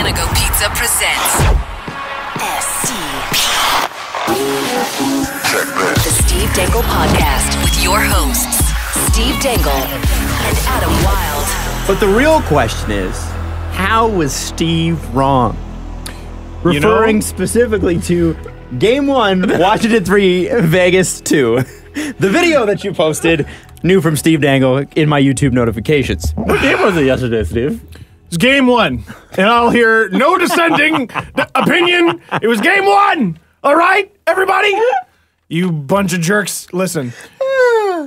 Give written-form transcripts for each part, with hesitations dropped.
Monaco Pizza presents STP. The Steve Dangle Podcast with your hosts, Steve Dangle and Adam Wilde. But the real question is, how was Steve wrong? Referring specifically to Game 1, Washington 3, Vegas 2. The video that you posted, new from Steve Dangle, in my YouTube notifications. What game was it yesterday, Steve? It's game 1, and I'll hear no dissenting opinion. It was game 1. All right, everybody? You bunch of jerks, listen.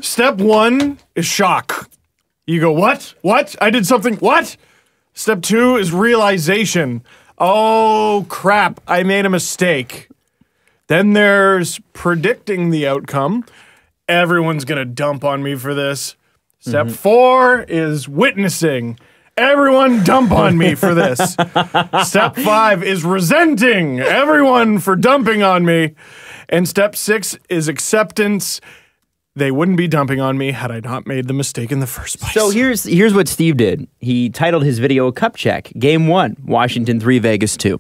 Step 1 is shock. You go, what? What? I did something, what? Step 2 is realization. Oh, crap, I made a mistake. Then there's predicting the outcome. Everyone's gonna dump on me for this. Step 4 is witnessing. Everyone dump on me for this. Step 5 is resenting everyone for dumping on me. And step 6 is acceptance. They wouldn't be dumping on me had I not made the mistake in the first place. So here's what Steve did. He titled his video Cup Check, Game 1, Washington 3, Vegas 2.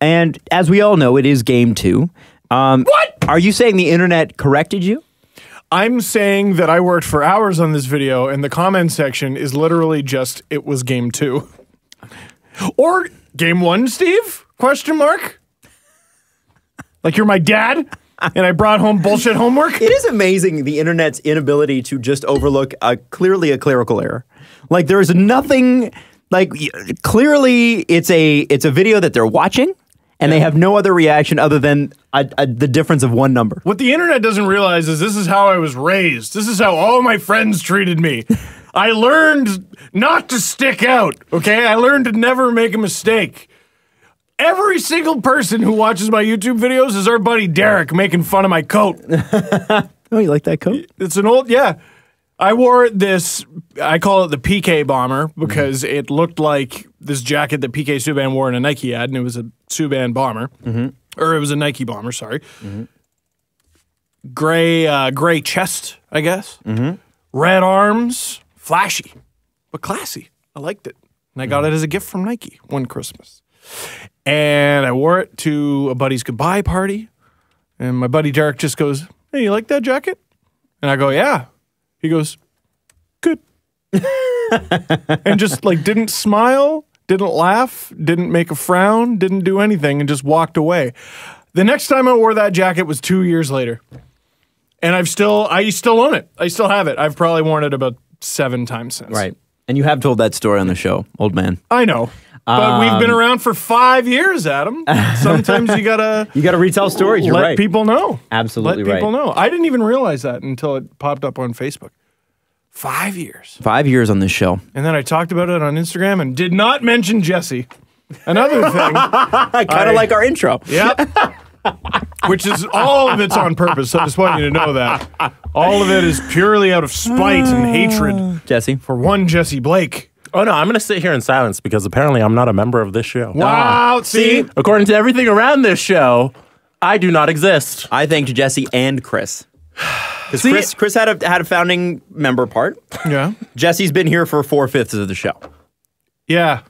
And as we all know, it is Game 2. What? Are you saying the internet corrected you? I'm saying that I worked for hours on this video, and the comment section is literally just, it was game 2. Or game 1, Steve? Question mark? Like you're my dad, and I brought home bullshit homework? It is amazing the internet's inability to just overlook clearly a clerical error. Like there's nothing, like clearly it's a video that they're watching, and they have no other reaction other than the difference of one number. What the internet doesn't realize is this is how I was raised. This is how all my friends treated me. I learned not to stick out, okay? I learned to never make a mistake. Every single person who watches my YouTube videos is our buddy Derek making fun of my coat. Oh, you like that coat? It's an old, yeah. I wore this, I call it the PK bomber because it looked like this jacket that PK Subban wore in a Nike ad, and it was a Subban bomber. Or it was a Nike bomber, sorry. Gray chest, I guess. Red arms, flashy, but classy. I liked it. And I got it as a gift from Nike one Christmas. And I wore it to a buddy's goodbye party. And my buddy Derek just goes, hey, you like that jacket? And I go, yeah. He goes, good. And just like didn't smile, didn't laugh, didn't make a frown, didn't do anything, and just walked away. The next time I wore that jacket was 2 years later. And I still own it. I still have it. I've probably worn it about 7 times since. Right. And you have told that story on the show, old man. I know. But we've been around for 5 years, Adam. Sometimes you gotta retell stories. You're let right. people know. Absolutely let people know. I didn't even realize that until it popped up on Facebook. 5 years. 5 years on this show. And then I talked about it on Instagram and did not mention Jesse. Another thing. Kind of like our intro. Yep. Which is all of it's on purpose. I just want you to know that. All of it is purely out of spite and hatred. Jesse. For one Jesse Blake. Oh no, I'm going to sit here in silence because apparently I'm not a member of this show. Wow, see? According to everything around this show, I do not exist. I thanked Jesse and Chris. Because Chris had a founding member part. Yeah. Jesse's been here for 4/5 of the show. Yeah.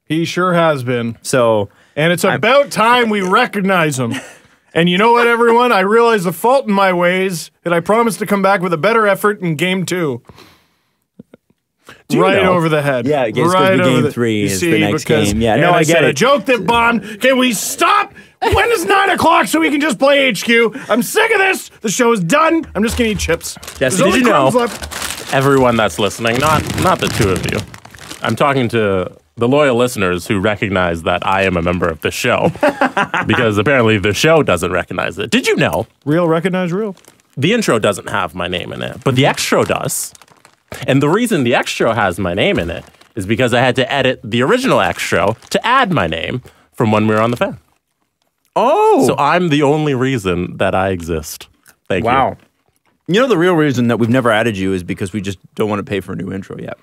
He sure has been. So, and it's about time we recognize him. And you know what, everyone? I realize the fault in my ways, and I promise to come back with a better effort in game 2. Right over the head. Yeah, it's right over game 3 is the next game. Yeah, no, I get it. A joke that bombed. Can we stop? When is 9 o'clock so we can just play HQ? I'm sick of this. The show is done. I'm just gonna eat chips. Jesse, did you know, everyone that's listening, not the two of you, I'm talking to the loyal listeners who recognize that I am a member of this show because apparently the show doesn't recognize it. Did you know? Real recognize real. The intro doesn't have my name in it, but the extra does. And the reason the extra has my name in it is because I had to edit the original extra to add my name from when we were on the fan. Oh! So I'm the only reason that I exist. Thank you. Wow. You know the real reason that we've never added you is because we just don't want to pay for a new intro yet.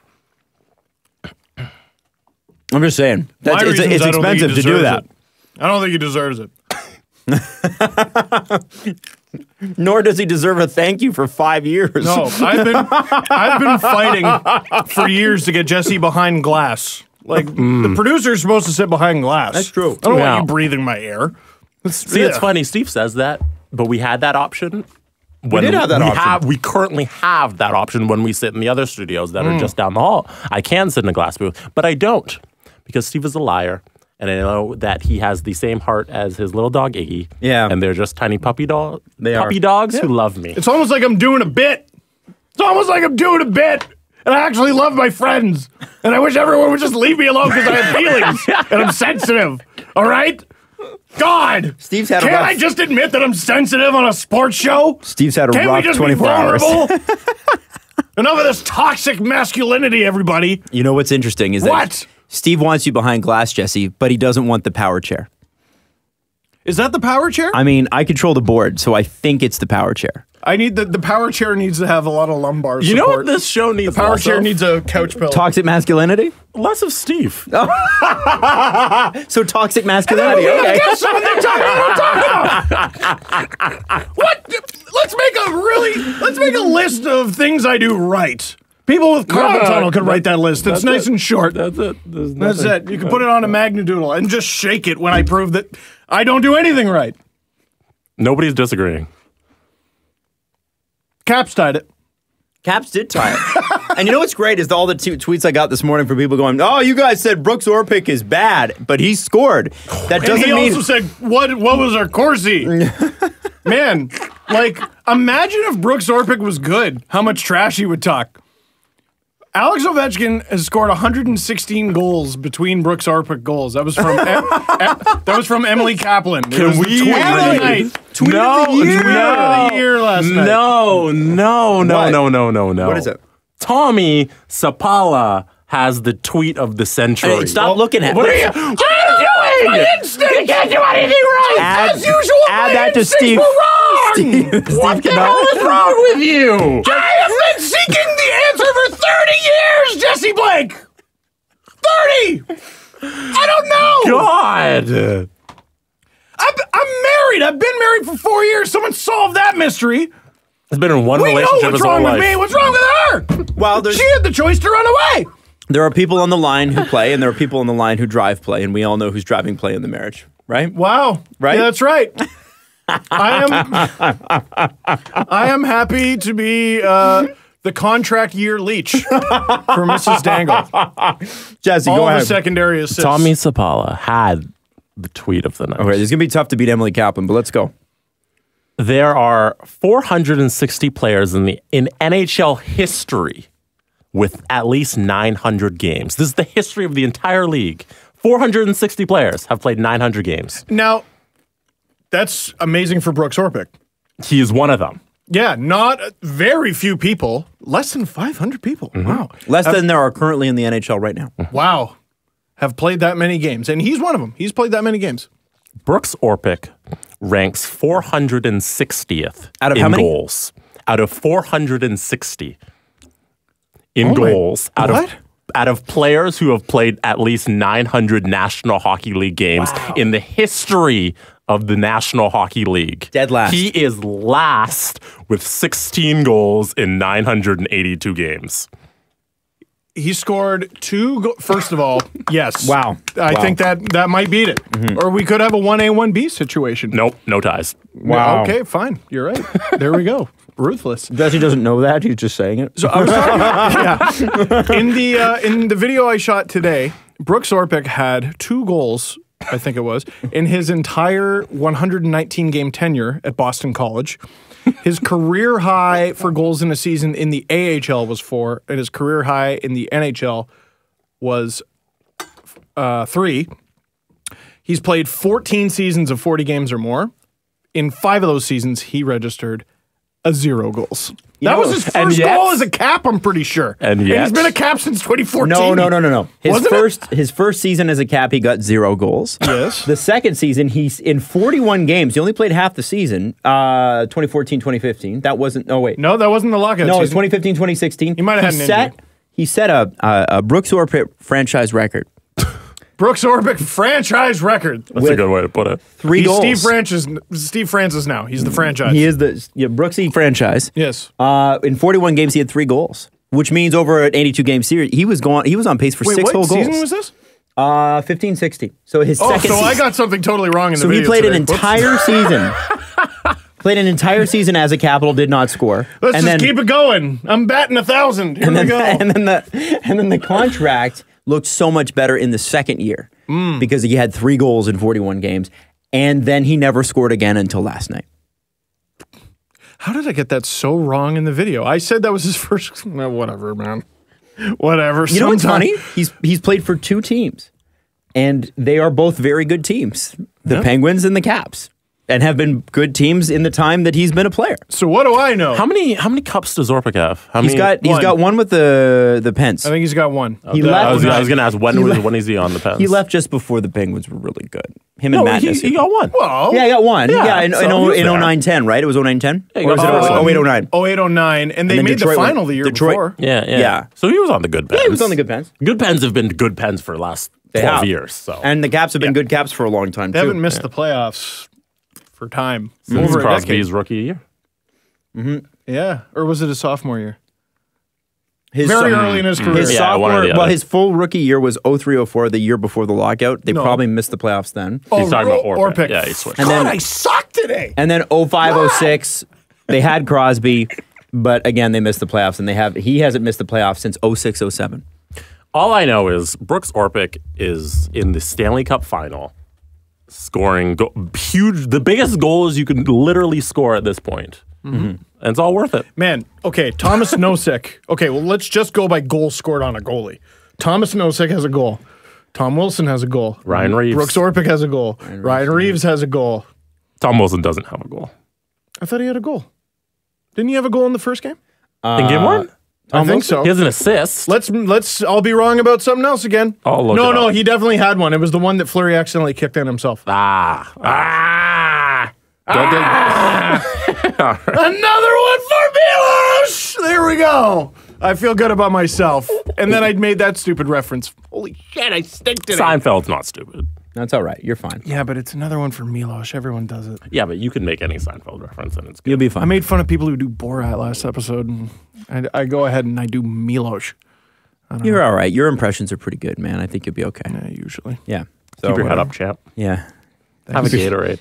I'm just saying. It's expensive to do that. I don't think he deserves it. Nor does he deserve a thank you for 5 years. No, I've been fighting for years to get Jesse behind glass. Like, the producer's supposed to sit behind glass. That's true. I don't Yeah. want you breathing my air. See, it's funny. Steve says that, but we had that option. We did have that option. We currently have that option when we sit in the other studios that are just down the hall. I can sit in a glass booth, but I don't because Steve is a liar. And I know that he has the same heart as his little dog, Iggy. Yeah. And they're just tiny puppy dogs Yeah. who love me. It's almost like I'm doing a bit. It's almost like I'm doing a bit. And I actually love my friends. And I wish everyone would just leave me alone because I have feelings. And I'm sensitive. All right? God. Steve's had a Can't rough... I just admit that I'm sensitive on a sports show? Steve's had a Can't we rough just 24 be hours. vulnerable? Enough of this toxic masculinity, everybody. You know what's interesting is that What? Steve wants you behind glass, Jesse, but he doesn't want the power chair. Is that the power chair? I mean, I control the board, so I think it's the power chair. I need the power chair needs to have a lot of lumbar support. You know what this show needs? Power less chair of? needs a couch pillow. Toxic masculinity? less of Steve. So toxic masculinity. Okay. Guess what they're talking about. What? Let's make a list of things I do right. People with carpal tunnel could write that list. It's nice and short. That's it. That's it. You can put it on a magnadoodle and just shake it when I prove that I don't do anything right. Nobody's disagreeing. Caps tied it. Caps did tie it. And you know what's great is all the tweets I got this morning from people going, "Oh, you guys said Brooks Orpik is bad, but he scored." That doesn't And he mean also said, what was our Corsi? Man, like, imagine if Brooks Orpik was good, how much trash he would talk. Alex Ovechkin has scored 116 goals between Brooks Orpik goals. That was from Emily Kaplan. It was the tweet of the night. Tweet of the year last night. No. What is it? Tommy Sapala has the tweet of the century. Hey, stop looking at What me. are you doing? My instinct! You can't do anything right. As usual, add my that to instincts Steve. were wrong! What the hell is wrong with you? I have been seeking the answer for 30 years, Jesse Blake! 30! I don't know! God. I'm married. I've been married for 4 years. Someone solved that mystery. It's been in one We know relationship what's his whole wrong with life. me. What's wrong with her? Well, She had the choice to run away. there are people on the line who play, and there are people on the line who drive play, and we all know who's driving play in the marriage, right? Wow. Right? Yeah, that's right. I am happy to be the contract year leech for Mrs. Dangle. Jesse, All go the ahead. secondary assists. Tommy Sapala had the tweet of the night. Okay, this is gonna be tough to beat Emily Kaplan, but let's go. There are 460 players in NHL history with at least 900 games. This is the history of the entire league. 460 players have played 900 games. Now, that's amazing for Brooks Orpik. He is one of them. Yeah, not very few people. Less than 500 people. Wow. Less than there are currently in the NHL right now. Wow. Have played that many games. And he's one of them. He's played that many games. Brooks Orpik ranks 460th Out of in how many? goals. Out of 460 in goals. Out of players who have played at least 900 National Hockey League games in the history of the National Hockey League. Dead last. He is last with 16 goals in 982 games. He scored first of all, yes. Wow. I think that might beat it. Or we could have a 1A, 1B situation. Nope, no ties. Wow. Okay, fine. You're right. There we go. Ruthless. Jesse doesn't know that. He's just saying it. So I was talking in the video I shot today, Brooks Orpik had 2 goals, I think it was, in his entire 119 game tenure at Boston College. His career high for goals in a season in the AHL was 4, and his career high in the NHL was 3. He's played 14 seasons of 40 games or more. In 5 of those seasons, he registered 0 goals. That was his first goal as a Cap, I'm pretty sure. And yet- he's been a Cap since 2014. No. Wasn't His first season as a Cap, he got 0 goals. Yes. The second season, he's in 41 games. He only played half the season. 2014, 2015. That wasn't. Oh wait. No, that wasn't the lockout No, it was season. 2015, 2016. He might have had an injury. He set a Brooks Orpik franchise record. Brooks Orpik franchise record. That's a good way to put it. 3 He's goals. Steve Francis now. He's the franchise. He is the Brooksy franchise. Yes. In 41 games, he had 3 goals. which means over an 82-game series, he was on pace for 6 whole what goals. season was this? 15-16. So his second season. I got something totally wrong in the video So he played today. an entire season. Played an entire season as a Capital, did not score. Let's just keep it going. I'm batting 1,000. Here we go. And then the contract looked so much better in the second year because he had 3 goals in 41 games, and then he never scored again until last night. How did I get that so wrong in the video? I said that was his first. No, whatever, man. Whatever. You know what's funny? He's played for 2 teams, and they are both very good teams, the Penguins and the Caps, and have been good teams in the time that he's been a player. So what do I know? How many cups does Orpik have? He's got one with the Pens. I think he's got 1. He left. I was going to ask when is he on the Pens? He left just before the Penguins were really good. Him and Matt. He got 1. Well, Yeah, I got 1. Yeah, in so he was 09-10, right? It was 09-10? Yeah, Or was it 08-09? 08-09, and they then made Detroit the final the year before. Yeah. So he was on the good Pens. Yeah, he was on the good Pens. Good Pens have been good Pens for the last 12 years. So. And the Caps have been good Caps for a long time, They too. haven't missed the playoffs for time. Since Over a Crosby's decade. rookie year. Yeah, or was it his sophomore year? His Very early in his career. His Yeah, one or sophomore, the other. well, his full rookie year was 03-04, the year before the lockout. They probably missed the playoffs then. He's talking about Orpik. Orpik. Yeah, he switched. And then- God, I suck today. And then 05-06, they had Crosby, but again, they missed the playoffs, and he hasn't missed the playoffs since 06-07. All I know is Brooks Orpik is in the Stanley Cup final, scoring huge, the biggest goals you can literally score at this point. And it's all worth it. Man, okay, Thomas Nosek. Okay, well, let's just go by goals scored on a goalie. Thomas Nosek has a goal. Tom Wilson has a goal. Ryan Reeves. Brooks Orpik has a goal. Ryan Reeves has a goal. Tom Wilson doesn't have a goal. I thought he had a goal. Didn't he have a goal in the first game? In game 1? I think so. He has an assist. Let's. I'll be wrong about something else again. I'll look it No, up. he definitely had one. It was the one that Fleury accidentally kicked in himself. Another one for Milos! There we go. I feel good about myself. And then I made that stupid reference. Holy shit, I stink today. Seinfeld's not stupid. That's all right. You're fine. Yeah, but it's another one for Milos. Everyone does it. Yeah, but you can make any Seinfeld reference and it's good. You'll be I fine. made fun of people who do Borat last episode, and I go ahead and I do Milos. You're all right. Your impressions are pretty good, man. I think you'll be okay. Usually. Yeah. So, Keep your head up, champ. Yeah. Have a Gatorade.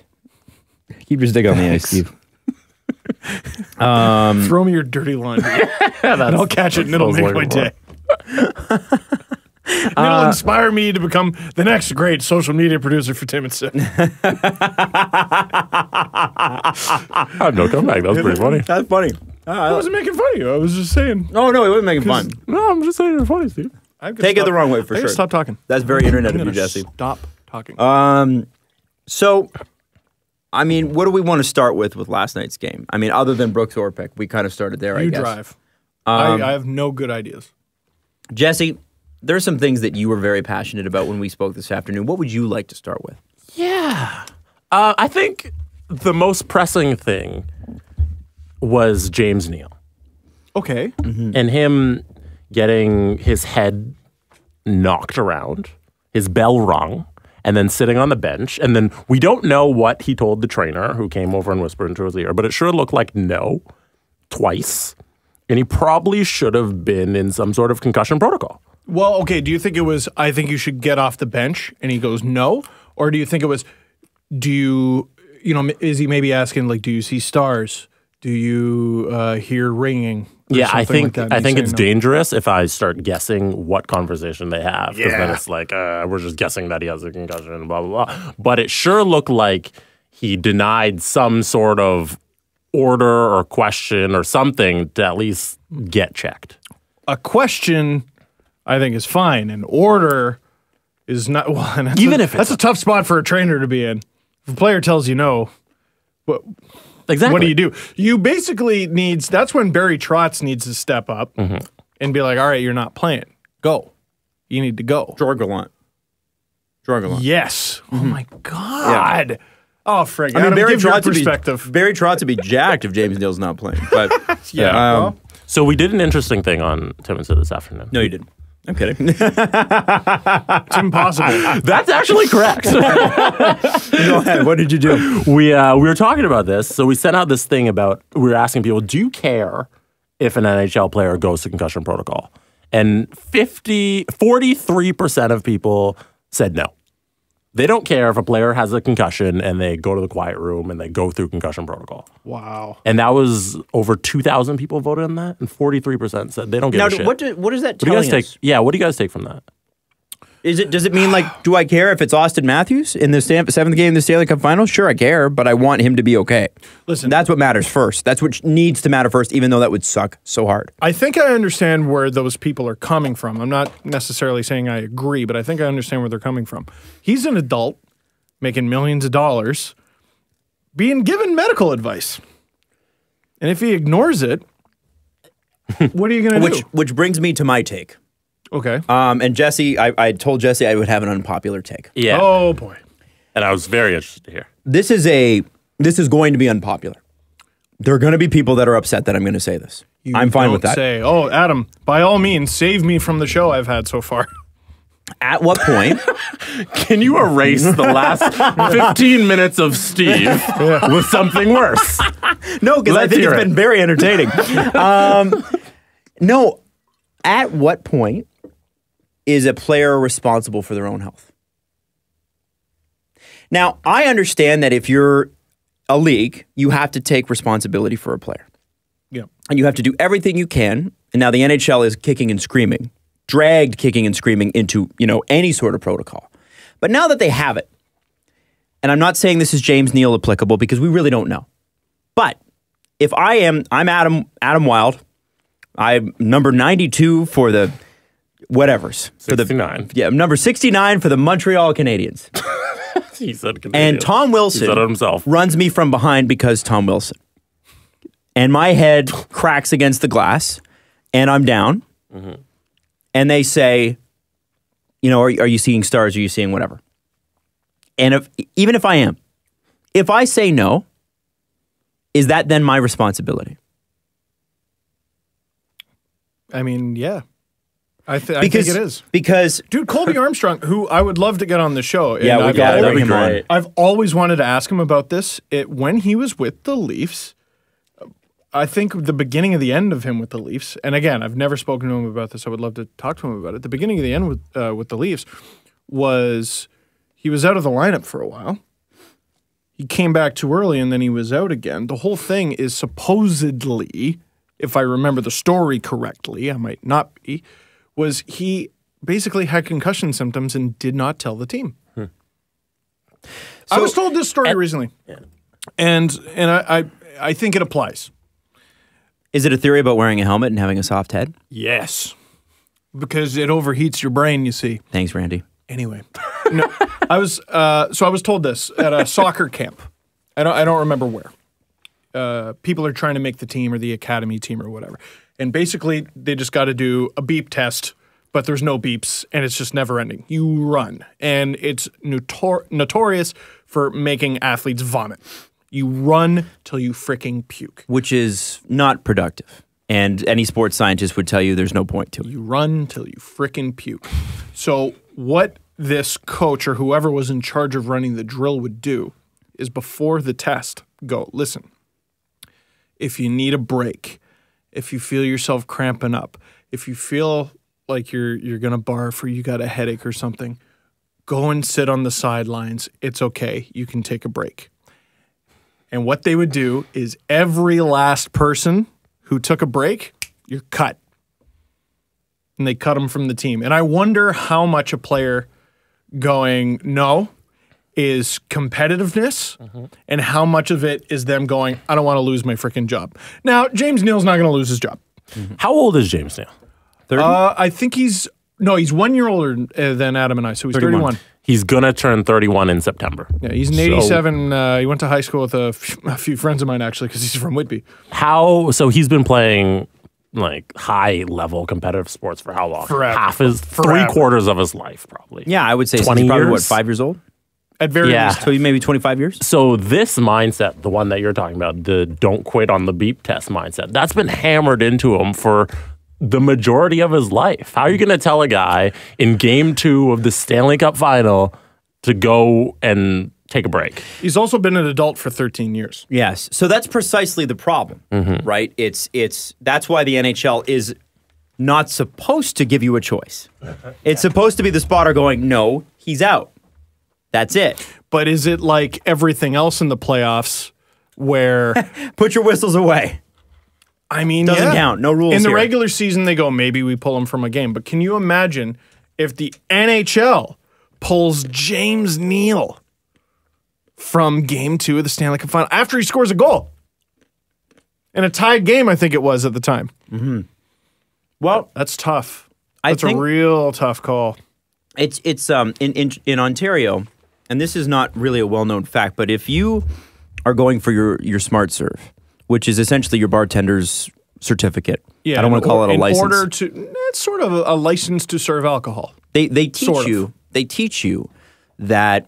Keep your stick on the ice, Steve. Throw me your dirty laundry, and I'll catch it, and it'll make my day. It'll inspire me to become the next great social media producer for Tim and Sid. No comeback. That was pretty funny. That's funny. I wasn't making fun of you. I was just saying. Oh, no, it wasn't making fun. No, I'm just saying you're funny, Steve. Take it the wrong way, for sure. Stop talking. That's very internet I'm of you, gonna Jesse. Stop talking. So, I mean, what do we want to start with last night's game? I mean, other than Brooks Orpik, we kind of started there, I you guess. drive. I have no good ideas. Jesse, there are some things that you were very passionate about when we spoke this afternoon. What would you like to start with? Yeah. I think the most pressing thing was James Neal. Okay. And him getting his head knocked around, his bell rung, and then sitting on the bench. And then we don't know what he told the trainer who came over and whispered into his ear, but it sure looked like no twice. And he probably should have been in some sort of concussion protocol. Well, okay. Do you think it was, I think you should get off the bench, and he goes, no? Or do you think it was, is he maybe asking, like, do you see stars? Do you hear ringing? Yeah, I think like that? I think it's dangerous if I start guessing what conversation they have, because then it's like we're just guessing that he has a concussion and blah blah blah. But it sure looked like he denied some sort of order or question or something to at least get checked. A question, I think, is fine. An order is not. Well, and that's a tough spot for a trainer to be in. If a player tells you no, but Exactly. what do? You basically that's when Barry Trotz needs to step up and be like, all right, you're not playing. Go. You need to go. Jorgalant. Yes. Oh my God. Yeah. Oh, frig. I mean, Barry give your Trotz perspective. would be jacked if James Neal's not playing. But So we did an interesting thing on Tim and Sid this afternoon. no, you didn't. I'm kidding. It's impossible. That's actually correct. Go ahead. What did you do? We were talking about this, so we sent out this thing about, we were asking people, do you care if an NHL player goes to concussion protocol. And 43% of people said no. They don't care if a player has a concussion and they go to the quiet room and they go through concussion protocol. Wow. And that was over 2,000 people voted on that, and 43% said they don't give a shit. What does that tell us? Yeah, what do you guys take from that? Does it mean, like, do I care if it's Austin Matthews in the seventh game of the Stanley Cup Finals? Sure, I care, but I want him to be okay. Listen, that's what matters first. That's what needs to matter first, even though that would suck so hard. I think I understand where those people are coming from. I'm not necessarily saying I agree, but I think I understand where they're coming from. He's an adult making millions of dollars being given medical advice. And if he ignores it, what are you going to do? Which brings me to my take. Okay. And Jesse, I told Jesse I would have an unpopular take. Yeah. Oh, boy. And I was very interested to hear. This is going to be unpopular. There are going to be people that are upset that I'm going to say this. I'm fine with that. Say, oh, Adam, by all means, save me from the show I've had so far. At what point? Can you erase the last 15 minutes of Steve with something worse? No, because I think it's been very entertaining. No, at what point is a player responsible for their own health? Now, I understand that if you're a league, you have to take responsibility for a player. Yeah. And you have to do everything you can. And now the NHL is kicking and screaming, dragged kicking and screaming into, any sort of protocol. But now that they have it, and I'm not saying this is James Neal applicable because we really don't know. But if I'm Adam Wild, I'm number 92 for the whatevers. 69. Number 69 for the Montreal Canadiens. He said Canadiens. And Tom Wilson he said it himself. runs me from behind because Tom Wilson. And my head cracks against the glass, and I'm down. Mm-hmm. And they say, are you seeing stars? Are you seeing whatever? And even if I am, if I say no, is that then my responsibility? I mean, yeah. I think it is. Because... Dude, Colby Armstrong, who I would love to get on the show. Yeah, we got to bring him on. I've always wanted to ask him about this. When he was with the Leafs, I think the beginning of the end of him with the Leafs, and again, I've never spoken to him about this. I would love to talk to him about it. The beginning of the end with the Leafs was he was out of the lineup for a while. He came back too early, and then he was out again. The whole thing is supposedly, if I remember the story correctly, I might not be, was he basically had concussion symptoms and did not tell the team. I was told this story recently, and I think it applies. Is it a theory about wearing a helmet and having a soft head? Yes, because it overheats your brain, you see. Thanks, Randy. Anyway, no, I was told this at a soccer camp. I don't remember where. People are trying to make the team or the academy team or whatever. And basically, they just got to do a beep test, but there's no beeps, and it's just never ending. You run, and it's notorious for making athletes vomit. You run till you freaking puke. Which is not productive. And any sports scientist would tell you there's no point to it. You run till you freaking puke. So what this coach or whoever was in charge of running the drill would do is before the test, go, listen, if you need a break, if you feel yourself cramping up, if you feel like you're going to barf or you got a headache or something, go and sit on the sidelines. It's okay. You can take a break. And what they would do is every last person who took a break, you're cut. And they cut them from the team. And I wonder how much a player going, no, is competitiveness, and how much of it is them going, I don't want to lose my freaking job. Now, James Neal's not going to lose his job. How old is James Neal? 30? I think he's 1 year older than Adam and I, so he's 31. He's going to turn 31 in September. Yeah, he's an 87. He went to high school with a few friends of mine, actually, because he's from Whitby. So he's been playing like high-level competitive sports for how long? Forever. Three-quarters of his life, probably. Yeah, I would say 20 he's probably, years? 5 years old? At very least. So maybe 25 years? So this mindset, the one that you're talking about, the don't quit on the beep test mindset, that's been hammered into him for the majority of his life. How are you going to tell a guy in Game 2 of the Stanley Cup Final to go and take a break. He's also been an adult for 13 years. Yes. So that's precisely the problem, right? That's why the NHL is not supposed to give you a choice. It's supposed to be the spotter going, no, he's out. That's it. But is it like everything else in the playoffs where... Put your whistles away. I mean, Doesn't count. No rules in the here. regular season, they go, maybe we pull him from a game. But can you imagine if the NHL pulls James Neal from Game 2 of the Stanley Cup Final after he scores a goal? In a tied game, I think it was at the time. Well, That's tough. I That's think a real tough call. it's in Ontario, and this is not really a well-known fact, but if you are going for your smart serve, which is essentially your bartender's certificate. I don't want to call it a license. In order to, it's sort of a license to serve alcohol. They teach you that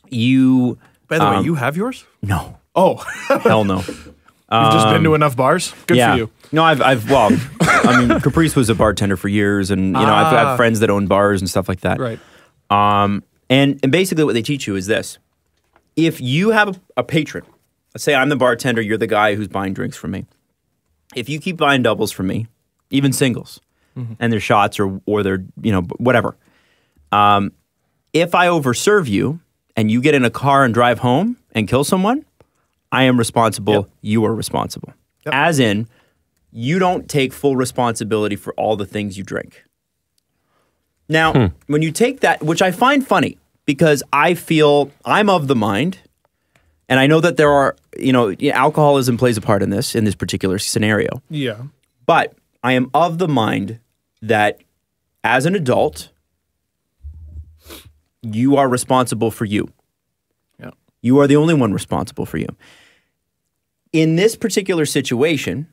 you. By the way, you have yours? No. Oh, Hell no. you've just been to enough bars? Good for you. No, I mean, Caprice was a bartender for years, and I've had friends that own bars and stuff like that. Right. And basically what they teach you is this. If you have a patron, let's say I'm the bartender, you're the guy who's buying drinks from me. If you keep buying doubles from me, even singles, and they're shots or they're, whatever. If I overserve you and you get in a car and drive home and kill someone, I am responsible. Yep. You are responsible. Yep. As in, you don't take full responsibility for all the things you drink. Now, when you take that, which I find funny, because I feel I'm of the mind, and I know that there are, alcoholism plays a part in this particular scenario. Yeah. But I am of the mind that as an adult, you are responsible for you. Yeah. You are the only one responsible for you. In this particular situation,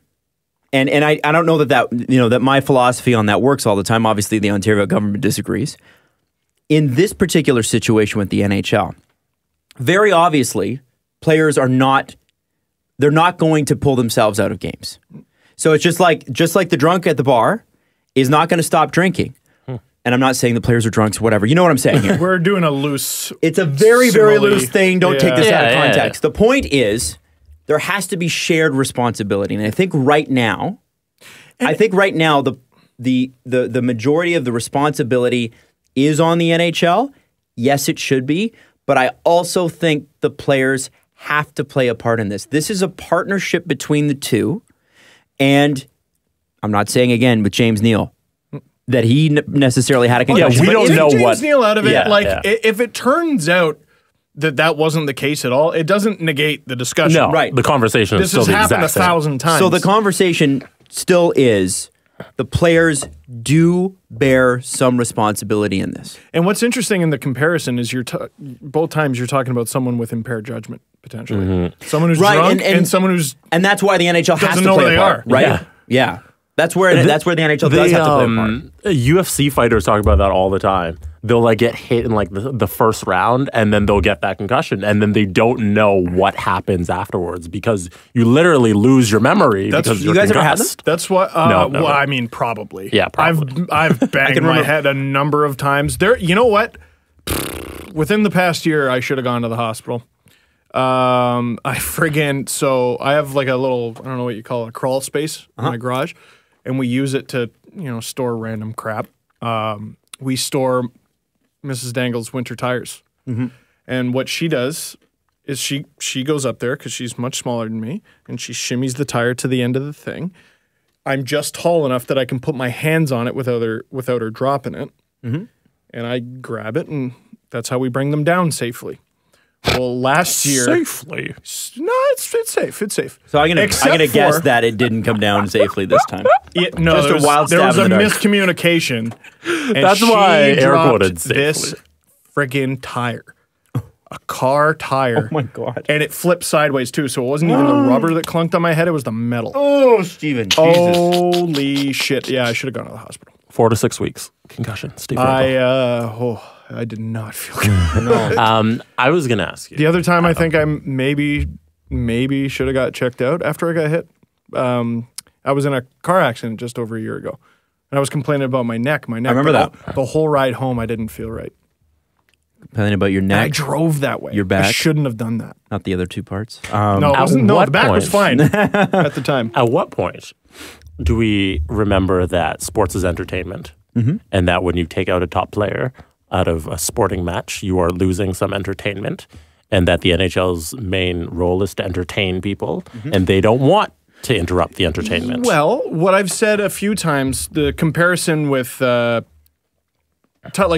and I don't know that my philosophy on that works all the time. Obviously, the Ontario government disagrees. In this particular situation with the NHL, very obviously, players they're not going to pull themselves out of games. So it's just like the drunk at the bar is not going to stop drinking. And I'm not saying the players are drunks or whatever. You know what I'm saying here? We're doing a loose... It's a very, very loose thing. Don't take this out of context. Yeah. The point is, there has to be shared responsibility. And I think right now, the majority of the responsibility is on the NHL. Yes, it should be. But I also think the players have to play a part in this. This is a partnership between the two. And I'm not saying, again, with James Neal, that he necessarily had a concussion. Yeah, we don't know James Neal out of it. Yeah, if it turns out that wasn't the case at all, it doesn't negate the discussion. No, right. The conversation is This still has the happened exact same. 1,000 times. So the conversation still is the players do bear some responsibility in this. And what's interesting in the comparison is both times you're talking about someone with impaired judgment, potentially. Someone who's drunk and someone who's... And that's why the NHL has doesn't to know play where a they part, are. right? Yeah. That's where the NHL does have to play a part. UFC fighters talk about that all the time. They'll get hit in the first round, and then they'll get that concussion, and then they don't know what happens afterwards because you literally lose your memory because you're you guys ever had concussed. That's what... No, well, I mean, probably. Yeah, probably. I've banged my head a number of times. You know what? Within the past year, I should have gone to the hospital. So I have a little, I don't know what you call it, a crawl space in my garage, and we use it to, store random crap. We store Mrs. Dangle's winter tires. And what she does is she goes up there because she's much smaller than me, and she shimmies the tire to the end of the thing. I'm just tall enough that I can put my hands on it without her dropping it. And I grab it, and that's how we bring them down safely. Well, last year... Safely? No, it's safe. It's safe. So I'm gonna guess that it didn't come down safely this time. No, Just a wild there was stab a in the dark. miscommunication. And That's why she air dropped quoted safely. this friggin' tire. A car tire. Oh my God. And it flipped sideways too, so it wasn't even the rubber that clunked on my head, it was the metal. Oh, Steven. Jesus. Holy shit. Yeah, I should have gone to the hospital. 4 to 6 weeks concussion. Steve I did not feel good. I was gonna ask you. The other time I think I maybe should have got checked out after I got hit. I was in a car accident just over a year ago. And I was complaining about my neck. I remember that. The whole ride home I didn't feel right. Complaining about your And I neck, drove that way. Your back. I shouldn't have done that. not the other two parts. No, it wasn't. No, the back was fine at the time. At what point do we remember that sports is entertainment, and that when you take out a top player out of a sporting match, you are losing some entertainment, and that the NHL's main role is to entertain people, and they don't want to interrupt the entertainment? Well, what I've said a few times, the comparison with like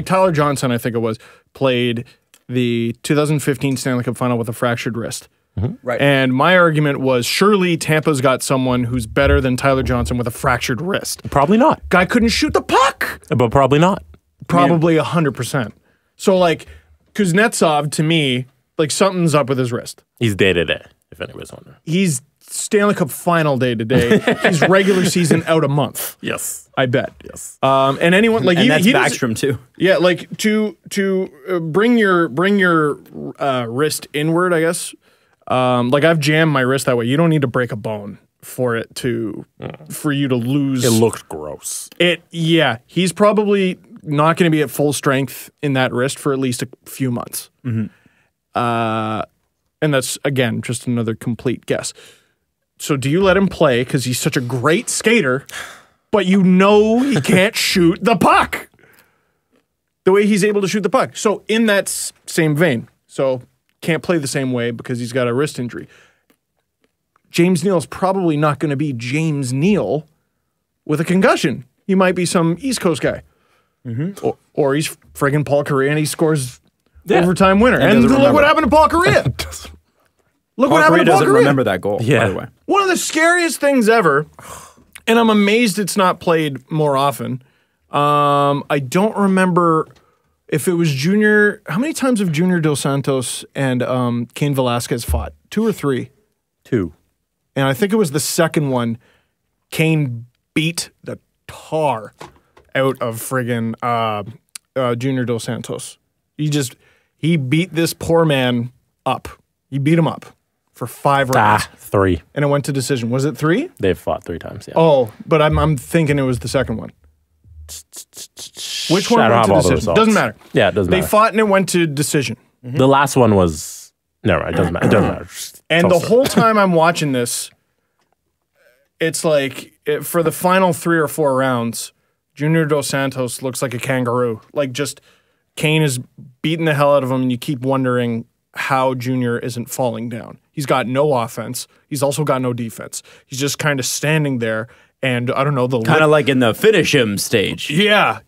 Tyler Johnson, I think it was, played the 2015 Stanley Cup Final with a fractured wrist. Right. And my argument was, surely Tampa's got someone who's better than Tyler Johnson with a fractured wrist. Probably not. Guy couldn't shoot the puck. But probably not. Probably 100%. So, like, Kuznetsov, to me, like, something's up with his wrist. He's day-to-day, if anybody's wondering. He's Stanley Cup Final day to day. He's regular season out a month. Yes. I bet. Yes. And anyone like and that's he doesn't- Backstrom too. Yeah, like to bring your wrist inward, I guess. Like I've jammed my wrist that way. You don't need to break a bone for it for you to lose. It looked gross. Yeah, he's probably not going to be at full strength in that wrist for at least a few months. And that's again just another complete guess. So do you let him play because he's such a great skater, but you know he can't shoot the puck the way he's able to shoot the puck? So in that same vein, so can't play the same way because he's got a wrist injury. James Neal is probably not going to be James Neal with a concussion. He might be some East Coast guy. Or he's friggin' Paul Correa and he scores overtime winner. And look what happened to Paul Correa. Look what happened to Paul doesn't Correa. remember that goal, by the way. One of the scariest things ever, and I'm amazed it's not played more often. I don't remember if it was Junior. How many times have Junior Dos Santos and Cain Velasquez fought? 2 or 3? 2. And I think it was the second one. Cain beat the tar out of friggin' Junior Dos Santos. He beat this poor man up. He beat him up for 5 rounds. 3. And it went to decision. Was it 3? They've fought 3 times, yeah. Oh, but I'm thinking it was the second one. Which one I don't went have to all the decision? results. Doesn't matter. Yeah, it doesn't They matter. fought and it went to decision. The last one was... No, right, it doesn't matter. It doesn't matter. And Tell the us. whole time I'm watching this, it's like for the final 3 or 4 rounds, Junior Dos Santos looks like a kangaroo. Like just Cain is beating the hell out of him, and you keep wondering how Junior isn't falling down. He's got no offense. He's also got no defense. He's just kind of standing there, and I don't know, Kind of like in the finish him stage. Yeah,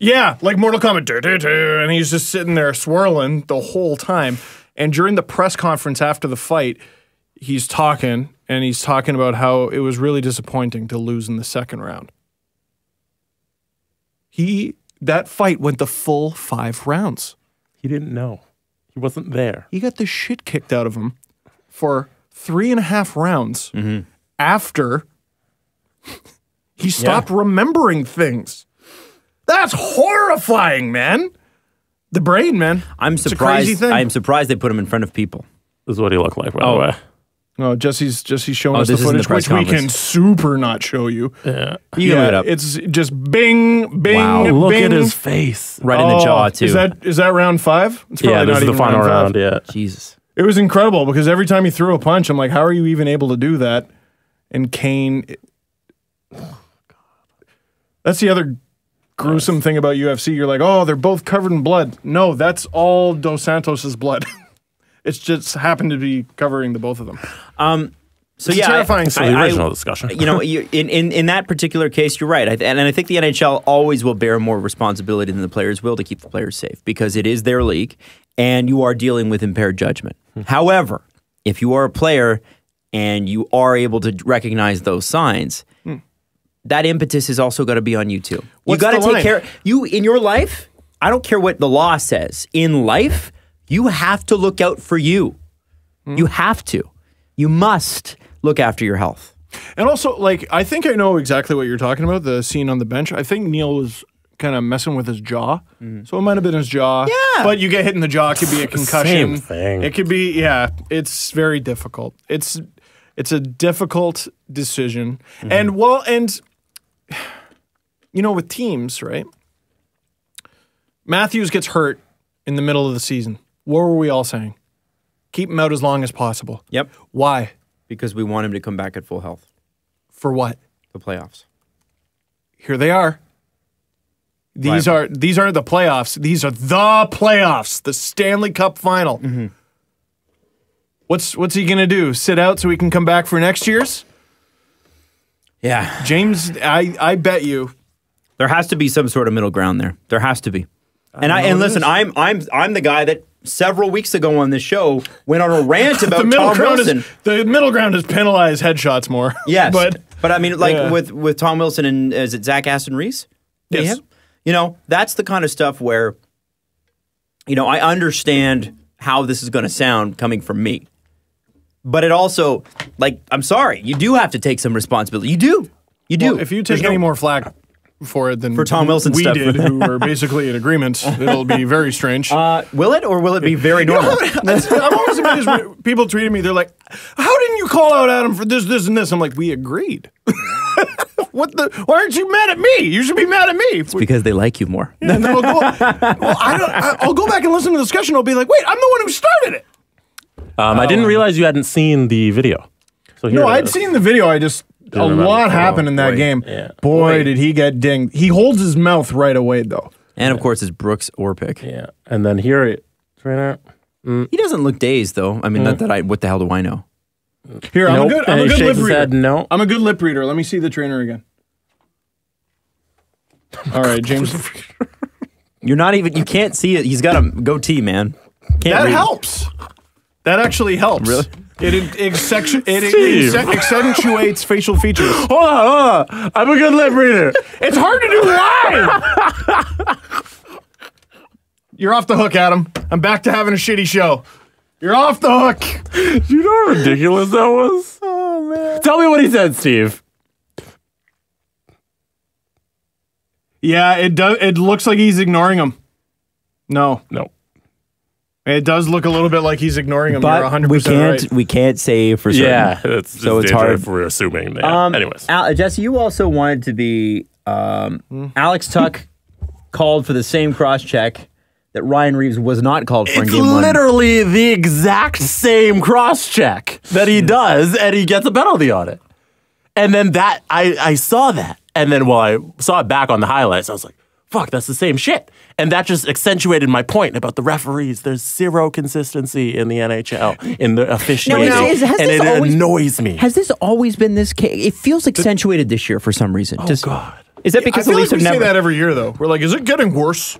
like Mortal Kombat, and he's just sitting there swirling the whole time. And during the press conference after the fight, he's talking about how it was really disappointing to lose in the second round. That fight went the full 5 rounds. He didn't know. He wasn't there. He got the shit kicked out of him for 3.5 rounds after he stopped remembering things. That's horrifying, man. The brain, man. I'm It's a crazy surprised. thing. I'm surprised they put him in front of people. This is what he looked like, by the way. Oh, Jesse's showing us the this isn't the footage, press which we can conference. super not show you. Yeah. You can look it up. It's just bing, bing, Wow. Look bing. at his face. Right in the jaw too. Is that round 5? It's Yeah, probably this not is the even final round, 5. yeah. Jesus. It was incredible because every time he threw a punch, I'm like, how are you even able to do that? And Cain. That's the other gruesome thing about UFC. You're like, oh, they're both covered in blood. No, that's all Dos Santos' blood. It's just happened to be covering the both of them. So It's yeah, terrifying. So the original discussion. You know, in that particular case, you're right, and I think the NHL always will bear more responsibility than the players will to keep the players safe because it is their league, and you are dealing with impaired judgment. However, if you are a player and you are able to recognize those signs, that impetus is also got to be on you too. What's you got to the take line? care. You in your life. I don't care what the law says. In life, you have to look out for you. You have to. You must look after your health. And also, like, I think I know exactly what you're talking about, the scene on the bench. I think Neal was kind of messing with his jaw. So it might have been his jaw. Yeah. But you get hit in the jaw, it could be a concussion. Same thing. It could be, it's very difficult. It's a difficult decision. And, you know, with teams, right? Matthews gets hurt in the middle of the season. What were we all saying? Keep him out as long as possible. Yep. Why? Because we want him to come back at full health. For what? The playoffs. Here they are. These aren't the playoffs. These are the playoffs. The Stanley Cup Final. Mm-hmm. What's he gonna do? Sit out so he can come back for next year's? Yeah. James, I bet you. There has to be some sort of middle ground there. There has to be. And listen, I'm the guy that several weeks ago on this show went on a rant about Tom Wilson. The middle ground is penalize headshots more. Yes, but I mean, like with Tom Wilson and is it Zach Aston Reese? Yes. You know, that's the kind of stuff where, you know, I understand how this is going to sound coming from me, but it also, like, I'm sorry, you do have to take some responsibility. You do. Well, if you take any more flack for it than for Tom Wilson we stuff. did, who were basically in agreement, it'll be very strange. Will it, or will it be very normal? I'm always amazed when people tweeting me. They're like, "How didn't you call out Adam for this, this, and this?" I'm like, "We agreed." Why aren't you mad at me? You should be mad at me. It's because they like you more. And then I'll go back and listen to the discussion. I'll be like, wait, I'm the one who started it. I didn't realize you hadn't seen the video. So No, I'd seen the video. A lot happened in that game. Yeah. Boy, did he get dinged. He holds his mouth right away, though. And of course, it's Brooks Orpik. Yeah. And then here, it's right now. He doesn't look dazed, though. I mean, not that what the hell do I know? Here, I'm a good lip reader. Head, no. I'm a good lip reader. Let me see the trainer again. All right, James. You can't see it. He's got a goatee, man. That helps. That actually helps. Really? It accentuates facial features. Hold on. I'm a good lip reader. It's hard to do live. You're off the hook, Adam. I'm back to having a shitty show. You're off the hook. Do you know how ridiculous that was? Oh, man. Tell me what he said, Steve. Yeah, it does. It looks like he's ignoring him. No. It does look a little bit like he's ignoring him. But You're 100% right. we can't say for certain. Yeah, it's hard if we're assuming. Yeah. Anyways, Jesse, you also wanted to be Alex Tuck called for the same cross check that Ryan Reeves was not called for in game one. It's literally the exact same cross check that he does, and he gets a penalty on it. And then I saw that, and then I saw it back on the highlights, I was like, fuck, that's the same shit. And that just accentuated my point about the referees. There's zero consistency in the NHL, in the officiating, and it annoys me. Has this always been this case? It feels accentuated this year for some reason. Oh, God. Is that because I feel the Leafs like we have say never... that every year, though. We're like, is it getting worse?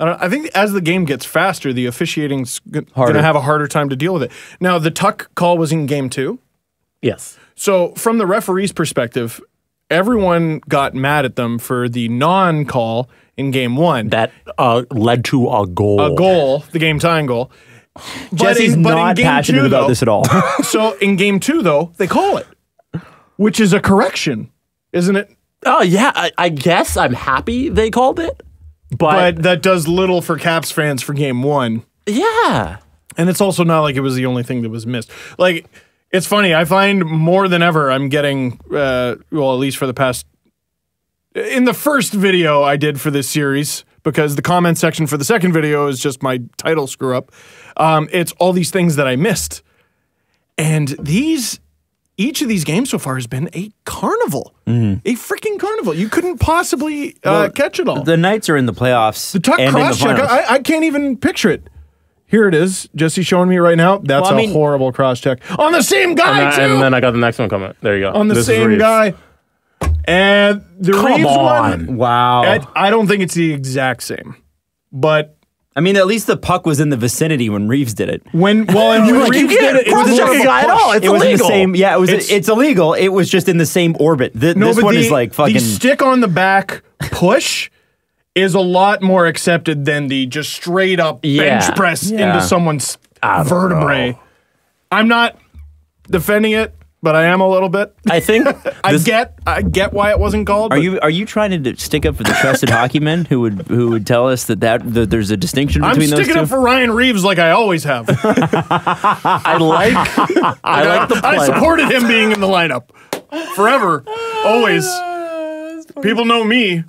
I think as the game gets faster, the officiating's going to have a harder time to deal with it. Now, the Tuck call was in game 2. Yes. So from the referee's perspective, everyone got mad at them for the non-call in game 1. That led to a goal. The game-tying goal. Jesse's not passionate about this at all. So in game 2, though, they call it, which is a correction, isn't it? Oh, yeah. I guess I'm happy they called it. But that does little for Caps fans for game 1. Yeah. And it's also not like it was the only thing that was missed. Like, it's funny. I find more than ever I'm getting, well, at least for the past... In the first video I did for this series, because the comment section for the second video is just my title screw up, it's all these things that I missed. And each of these games so far has been a carnival. A freaking carnival. You couldn't possibly catch it all. The Knights are in the playoffs. The Tuck cross-check, I can't even picture it. Here it is. Jesse's showing me right now. That's a horrible cross-check. On the same guy, too! And then I got the next one coming. There you go. On the same guy. And the Reeves one... Wow. I don't think it's the exact same. But... I mean, at least the puck was in the vicinity when Reeves did it. When Reeves did it, it was more of a guy at all. It's illegal. In the same, yeah, it's illegal. It was just in the same orbit. This one is like fucking... The stick on the back push is a lot more accepted than the just straight up bench press into someone's vertebrae. I'm not defending it, but I am a little bit. I think I get why it wasn't called. Are you trying to stick up for the trusted hockey men who would tell us that there's a distinction between those two? I'm sticking up for Ryan Reeves like I always have. I like the play. I supported him being in the lineup forever, always. People know me.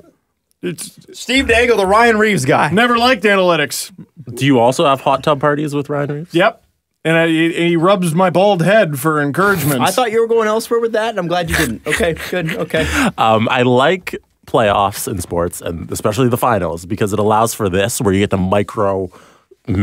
It's Steve Dangle, the Ryan Reeves guy. never liked analytics. Do you also have hot tub parties with Ryan Reeves? Yep. And he rubs my bald head for encouragement. I thought you were going elsewhere with that, and I'm glad you didn't. Okay, good. Okay. I like playoffs in sports, and especially the finals, because it allows for this, where you get to micro call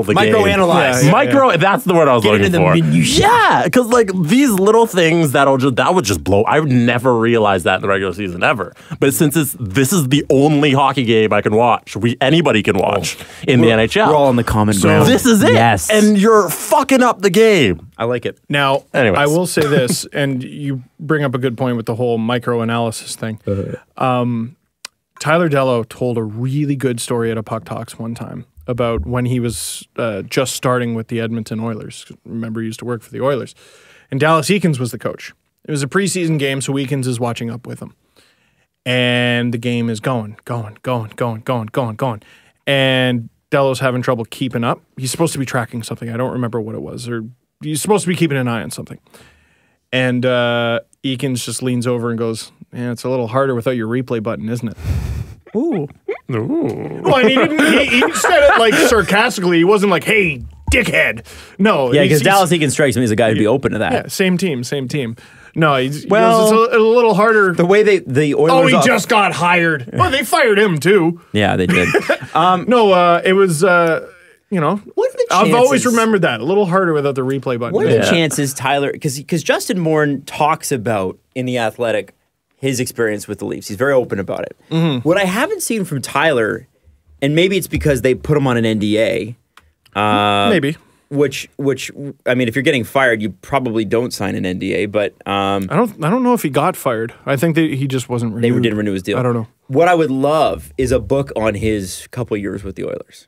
the game. Microanalyze. That's the word I was Get looking into for. the minutiae. Yeah, because like these little things that would just blow. I would never realize that in the regular season ever. But since this is the only hockey game I can watch, anybody can watch in the NHL. We're all on the common ground. This is it. Yes. And you're fucking up the game. I like it. Now, Anyways. I will say this, and you bring up a good point with the whole microanalysis thing. Tyler Dello told a really good story at a Puck Talks one time about when he was just starting with the Edmonton Oilers. Remember, he used to work for the Oilers. And Dallas Eakins was the coach. It was a preseason game, so Eakins is watching up with him. And the game is going. And Dello's having trouble keeping up. He's supposed to be tracking something. I don't remember what it was. Or he's supposed to be keeping an eye on something. And Eakins just leans over and goes, "Yeah, it's a little harder without your replay button, isn't it?" Ooh. Well, and he said it like sarcastically. He wasn't like, "Hey, dickhead." No. Yeah, because Dallas Eakins strikes me as a guy who'd be open to that. Yeah, same team. No, he goes, Well, it's a little harder. The way the Oilers. He just got hired. Well, they fired him too. Yeah, they did. No, it was, What are the I've chances? always remembered that. A little harder without the replay button. What are the chances Tyler? Because Justin Morin talks about in The Athletic his experience with the Leafs. He's very open about it. Mm-hmm. What I haven't seen from Tyler, and maybe it's because they put him on an NDA. Maybe. Which I mean, if you're getting fired, you probably don't sign an NDA. But I don't know if he got fired. I think that he just wasn't renewed. they didn't renew his deal. I don't know. What I would love is a book on his couple years with the Oilers.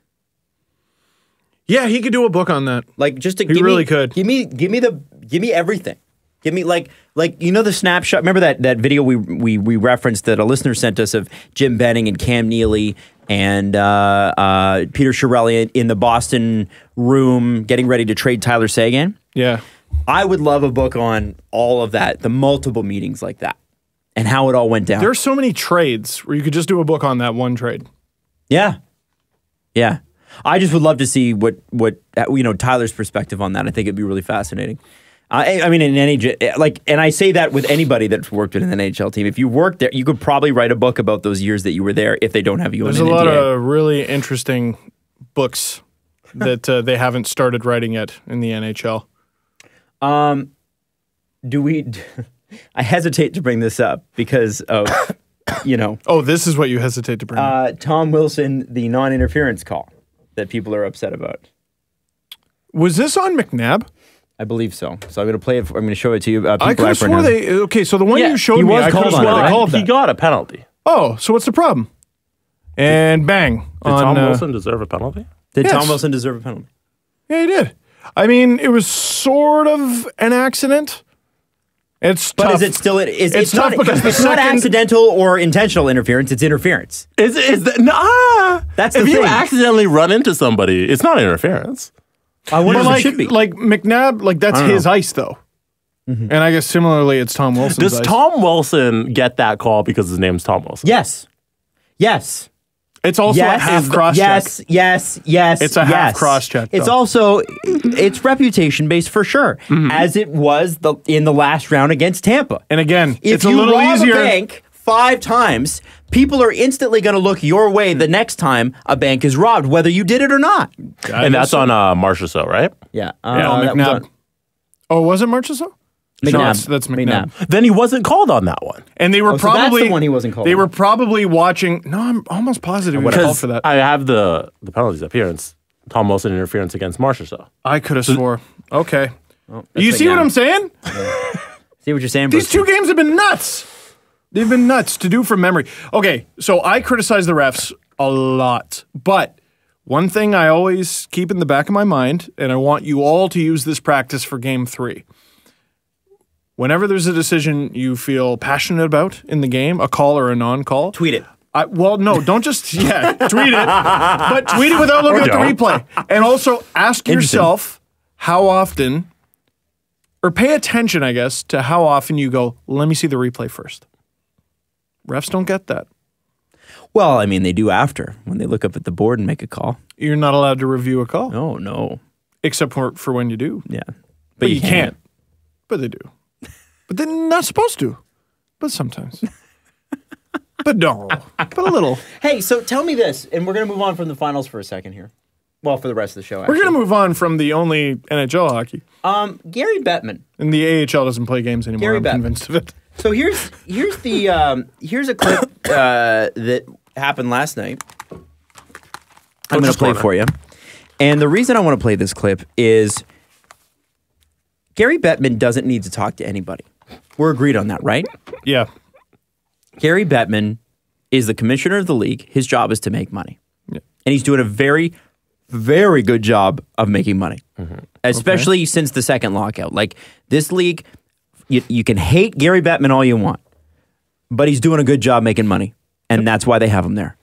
Yeah, he could do a book on that. Like just to He really could. give me everything. Give me like the snapshot. Remember that video we referenced that a listener sent us of Jim Benning and Cam Neely and Peter Chiarelli in the Boston room getting ready to trade Tyler Seguin. Yeah. I would love a book on all of that, the multiple meetings like that, and how it all went down. There are so many trades where you could just do a book on that one trade. Yeah. I just would love to see what Tyler's perspective on that. I think it'd be really fascinating. I mean, in NHL, and I say that with anybody that's worked with an NHL team. If you worked there, you could probably write a book about those years that you were there. If they don't have you There's on an a lot NDA. of really interesting books that they haven't started writing yet in the NHL. I hesitate to bring this up because of Oh, this is what you hesitate to bring up. Tom Wilson, the non-interference call that people are upset about. Was this on McNabb? I believe so. So I'm going to play it. I'm going to show it to you. I could have swore they. Okay, so the one Yeah, you showed he me, was I could have called on swore it, they right? called He that. got a penalty. Oh, so what's the problem? And bang. Did Tom Wilson deserve a penalty? Did Yes. Tom Wilson deserve a penalty? Yeah, he did. I mean, it was sort of an accident. It's But tough. is it still? It's tough not, because the it's not second- accidental or intentional interference. It's interference. Is that nah? That's if the you thing. accidentally run into somebody, it's not interference. I wonder But if like, it should be. like McNabb, that's don't know. his ice, though. And I guess similarly, it's Tom Wilson's Does ice. Tom Wilson get that call because his name's Tom Wilson? Yes. It's also a half cross check. Yes. It's a half cross-check, It's though. also it's reputation based for sure, as it was in the last round against Tampa. And again, If it's a you little rob easier. a bank 5 times, people are instantly going to look your way the next time a bank is robbed, whether you did it or not. And that's on Marchessault, right? Yeah. Yeah, that was McNabb. on- Oh, was it Marchessault? No, McNabb. that's McNabb. Then he wasn't called on that one. And they were Oh, so that's probably the one he wasn't called They on. were probably watching. No, I'm almost positive he was called for that. I have the penalties up here. And it's Tom Wilson interference against Marchessault. I could have swore. Okay. That's You see what McNabb. I'm saying? See what you're saying, These Bruce? 2 games have been nuts. They've been nuts to do from memory. Okay, so I criticize the refs a lot. But one thing I always keep in the back of my mind, and I want you all to use this practice for game 3. Whenever there's a decision you feel passionate about in the game, a call or a non-call, Tweet it. Well, no, don't just, tweet it. But tweet it without looking at the don't. replay. And also ask Interesting. yourself how often, or pay attention, I guess, to how often you go, let me see the replay first. Refs don't get that. Well, I mean, they do after when they look up at the board and make a call. You're not allowed to review a call. Oh, no. Except for when you do. Yeah. But you can't. But they do. But they're not supposed to. But sometimes. But no. But a little. Hey, so tell me this, and we're going to move on from the finals for a second here. Well, for the rest of the show, actually. We're going to move on from the only NHL hockey. Gary Bettmen. And the AHL doesn't play games anymore. Gary I'm Bettman. convinced of it. So here's a clip that happened last night. I'm going to play it for you. And the reason I want to play this clip is Gary Bettmen doesn't need to talk to anybody. We're agreed on that, right? Yeah. Gary Bettmen is the commissioner of the league. His job is to make money. Yeah. And he's doing a very, very good job of making money, especially since the second lockout. Like, this league, you can hate Gary Bettmen all you want, but he's doing a good job making money, and that's why they have him there.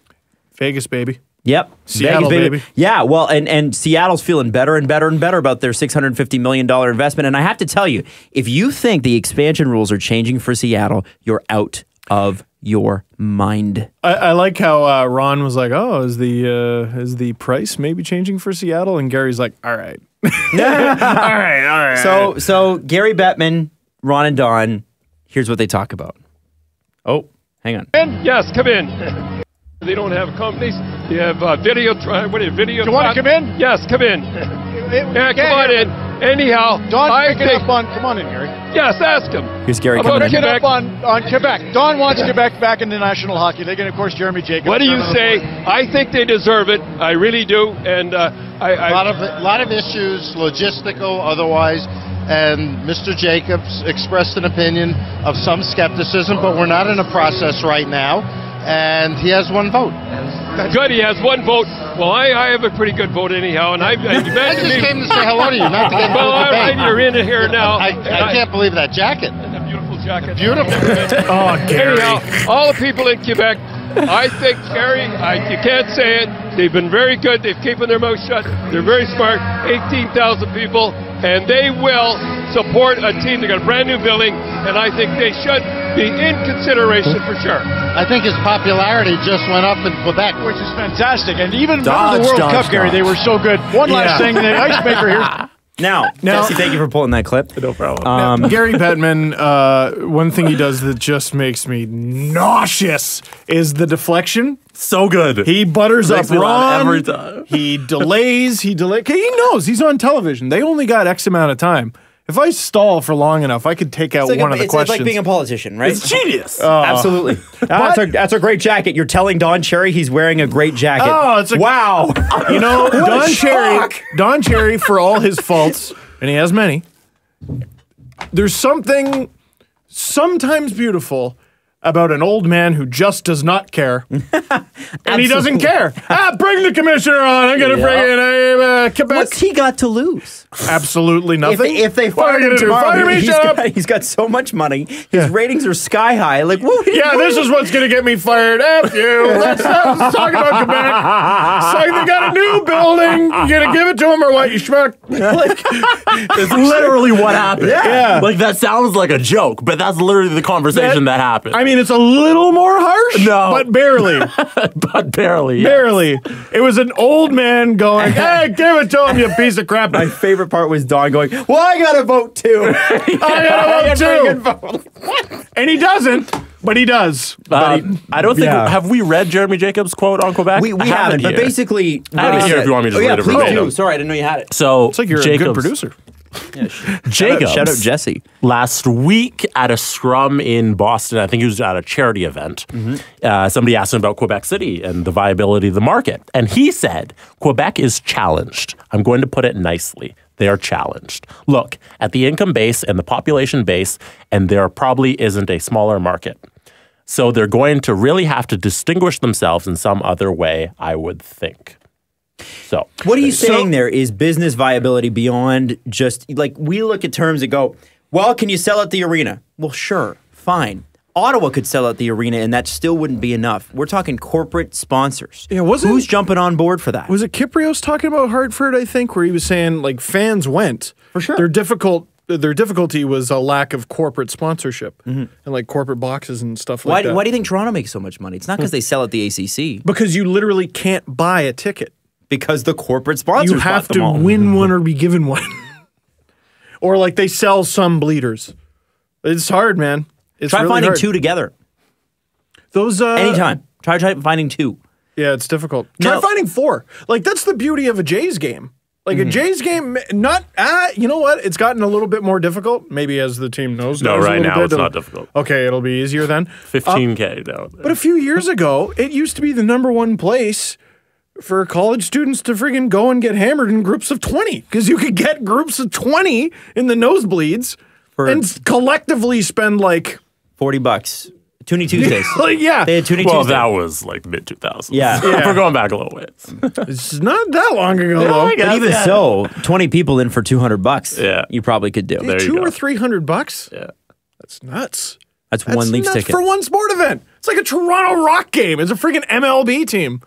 Vegas, baby. Yep. Seattle, Vegas, baby. Yeah, well, and Seattle's feeling better and better and better about their $650 million investment. And I have to tell you, if you think the expansion rules are changing for Seattle, you're out of your mind. I like how Ron was like, "Oh, is the price maybe changing for Seattle?" And Gary's like, "All right, all right." So Gary Bettmen, Ron and Don, here's what they talk about. Oh, hang on. Yes, come in. They don't have companies. They have video. Video? You want to come in? Yes, come in. Yeah, come on in. Anyhow, Don, come on in, Gary. Yes, ask him. Here's Gary coming in. Get up on Quebec. Don wants Quebec back in the National Hockey League, and of course, Jeremy Jacobs. What do you say? I think they deserve it. I really do. And a lot of issues, logistical, otherwise. And Mr. Jacobs expressed an opinion of some skepticism, but we're not in a process right now. And he has one vote. Good, he has one vote. Well, I have a pretty good vote anyhow, and I just came to say hello to you, not to get well, all right, you're in here now. I can't believe that jacket. A beautiful jacket. Beautiful. Oh, Gary. Anyhow, all the people in Quebec, I think, Gary, you can't say it. They've been very good. They've keeping their mouth shut. They're very smart. 18,000 people, and they will support a team. They got a brand new building, and I think they should be in consideration for sure. I think his popularity just went up in Quebec, which is fantastic. And even the World Cup, Gary, they were so good. One last thing, the icebreaker here. Now, Jesse, thank you for pulling that clip. No problem. Gary Bettmen, one thing he does that just makes me nauseous is the deflection. So good. He butters up Ron every time. He delays. He knows he's on television. They only got X amount of time. If I stall for long enough, I could take out one of the questions. It's like being a politician, right? It's genius. Absolutely. That's a great jacket. You're telling Don Cherry he's wearing a great jacket. Oh, it's wow. You know, Don Cherry, for all his faults, and he has many, there's something sometimes beautiful about an old man who just does not care. And he doesn't care. Bring the commissioner on. I'm going to bring in Quebec. What's he got to lose? Absolutely nothing. If they fire him tomorrow, he's got so much money. His ratings are sky high. Like, this is what's going to get me fired. F you. Let's talk about Quebec. It's like they got a new building. You going to give it to him or what, you schmuck? It's literally what happened. Yeah. Like, that sounds like a joke, but that's literally the conversation that happened. I mean, it's a little more harsh. No. But barely. But barely. Yes. Barely. It was an old man going, hey, give it to him, you piece of crap. My favorite part was Don going, well, I got to vote too. I got to vote too. And he doesn't, but he does. I don't think, have we read Jeremy Jacobs' quote on Quebec? We haven't, but basically. I have it here if you want me to read it verbatim. Sorry, I didn't know you had it. So, it's like you're a good producer. Yeah, Jacobs, shout out Jesse. Last week at a scrum in Boston, I think he was at a charity event, somebody asked him about Quebec City and the viability of the market. And he said, Quebec is challenged. I'm going to put it nicely. They are challenged. Look at the income base and the population base, and there probably isn't a smaller market. So they're going to really have to distinguish themselves in some other way, I would think. So what he's saying there is business viability beyond just, like, we look at terms that go, well, can you sell at the arena? Well, sure, fine. Ottawa could sell at the arena, and that still wouldn't be enough. We're talking corporate sponsors. Yeah, who's jumping on board for that? Was it Kiprios talking about Hartford, I think, where he was saying, like, fans went. For sure. They're difficult their difficulty was a lack of corporate sponsorship and like corporate boxes and stuff like that. Why do you think Toronto makes so much money? It's not because they sell at the ACC. Because you literally can't buy a ticket. Because the corporate sponsors You have bought them to all. win one or be given one. Or like they sell some bleeders. It's hard, man. It's Try really finding hard. 2 together. Those Anytime. Try finding 2. Yeah, it's difficult. Try finding 4. Like that's the beauty of a Jays game. Like a Jays game, you know what? It's gotten a little bit more difficult. Maybe as the team knows. No, right now it's it'll- not difficult. Okay, it'll be easier then. 15K down there. But a few years ago, it used to be the #1 place for college students to friggin' go and get hammered in groups of 20 because you could get groups of 20 in the nosebleeds and collectively spend like $40. Toonie Tuesdays. like, yeah. They had Toonie Well, Tuesdays. that was like mid-2000s. Yeah. We're going back a little ways. It's not that long ago though. But even so, 20 people in for $200. Yeah. You probably could do. There you $200 go. or $300. Yeah. That's nuts. That's one Leafs nuts ticket. for one sport event. It's like a Toronto Rock game. It's a freaking MLB team.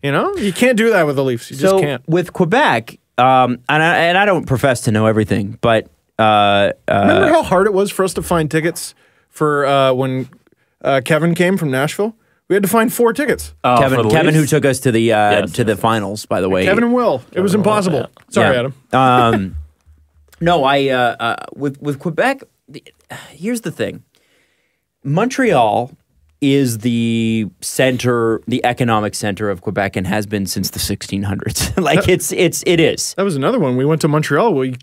You know, you can't do that with the Leafs. You just can't. With Quebec, and I don't profess to know everything, but Remember how hard it was for us to find tickets for when Kevin came from Nashville? We had to find 4 tickets. Kevin, who took us to the finals, by the way. Kevin and Will. It was impossible. Sorry, Adam. No, with Quebec, here's the thing. Montreal is the economic center of Quebec and has been since the 1600s. It is. That was another one. We went to Montreal. We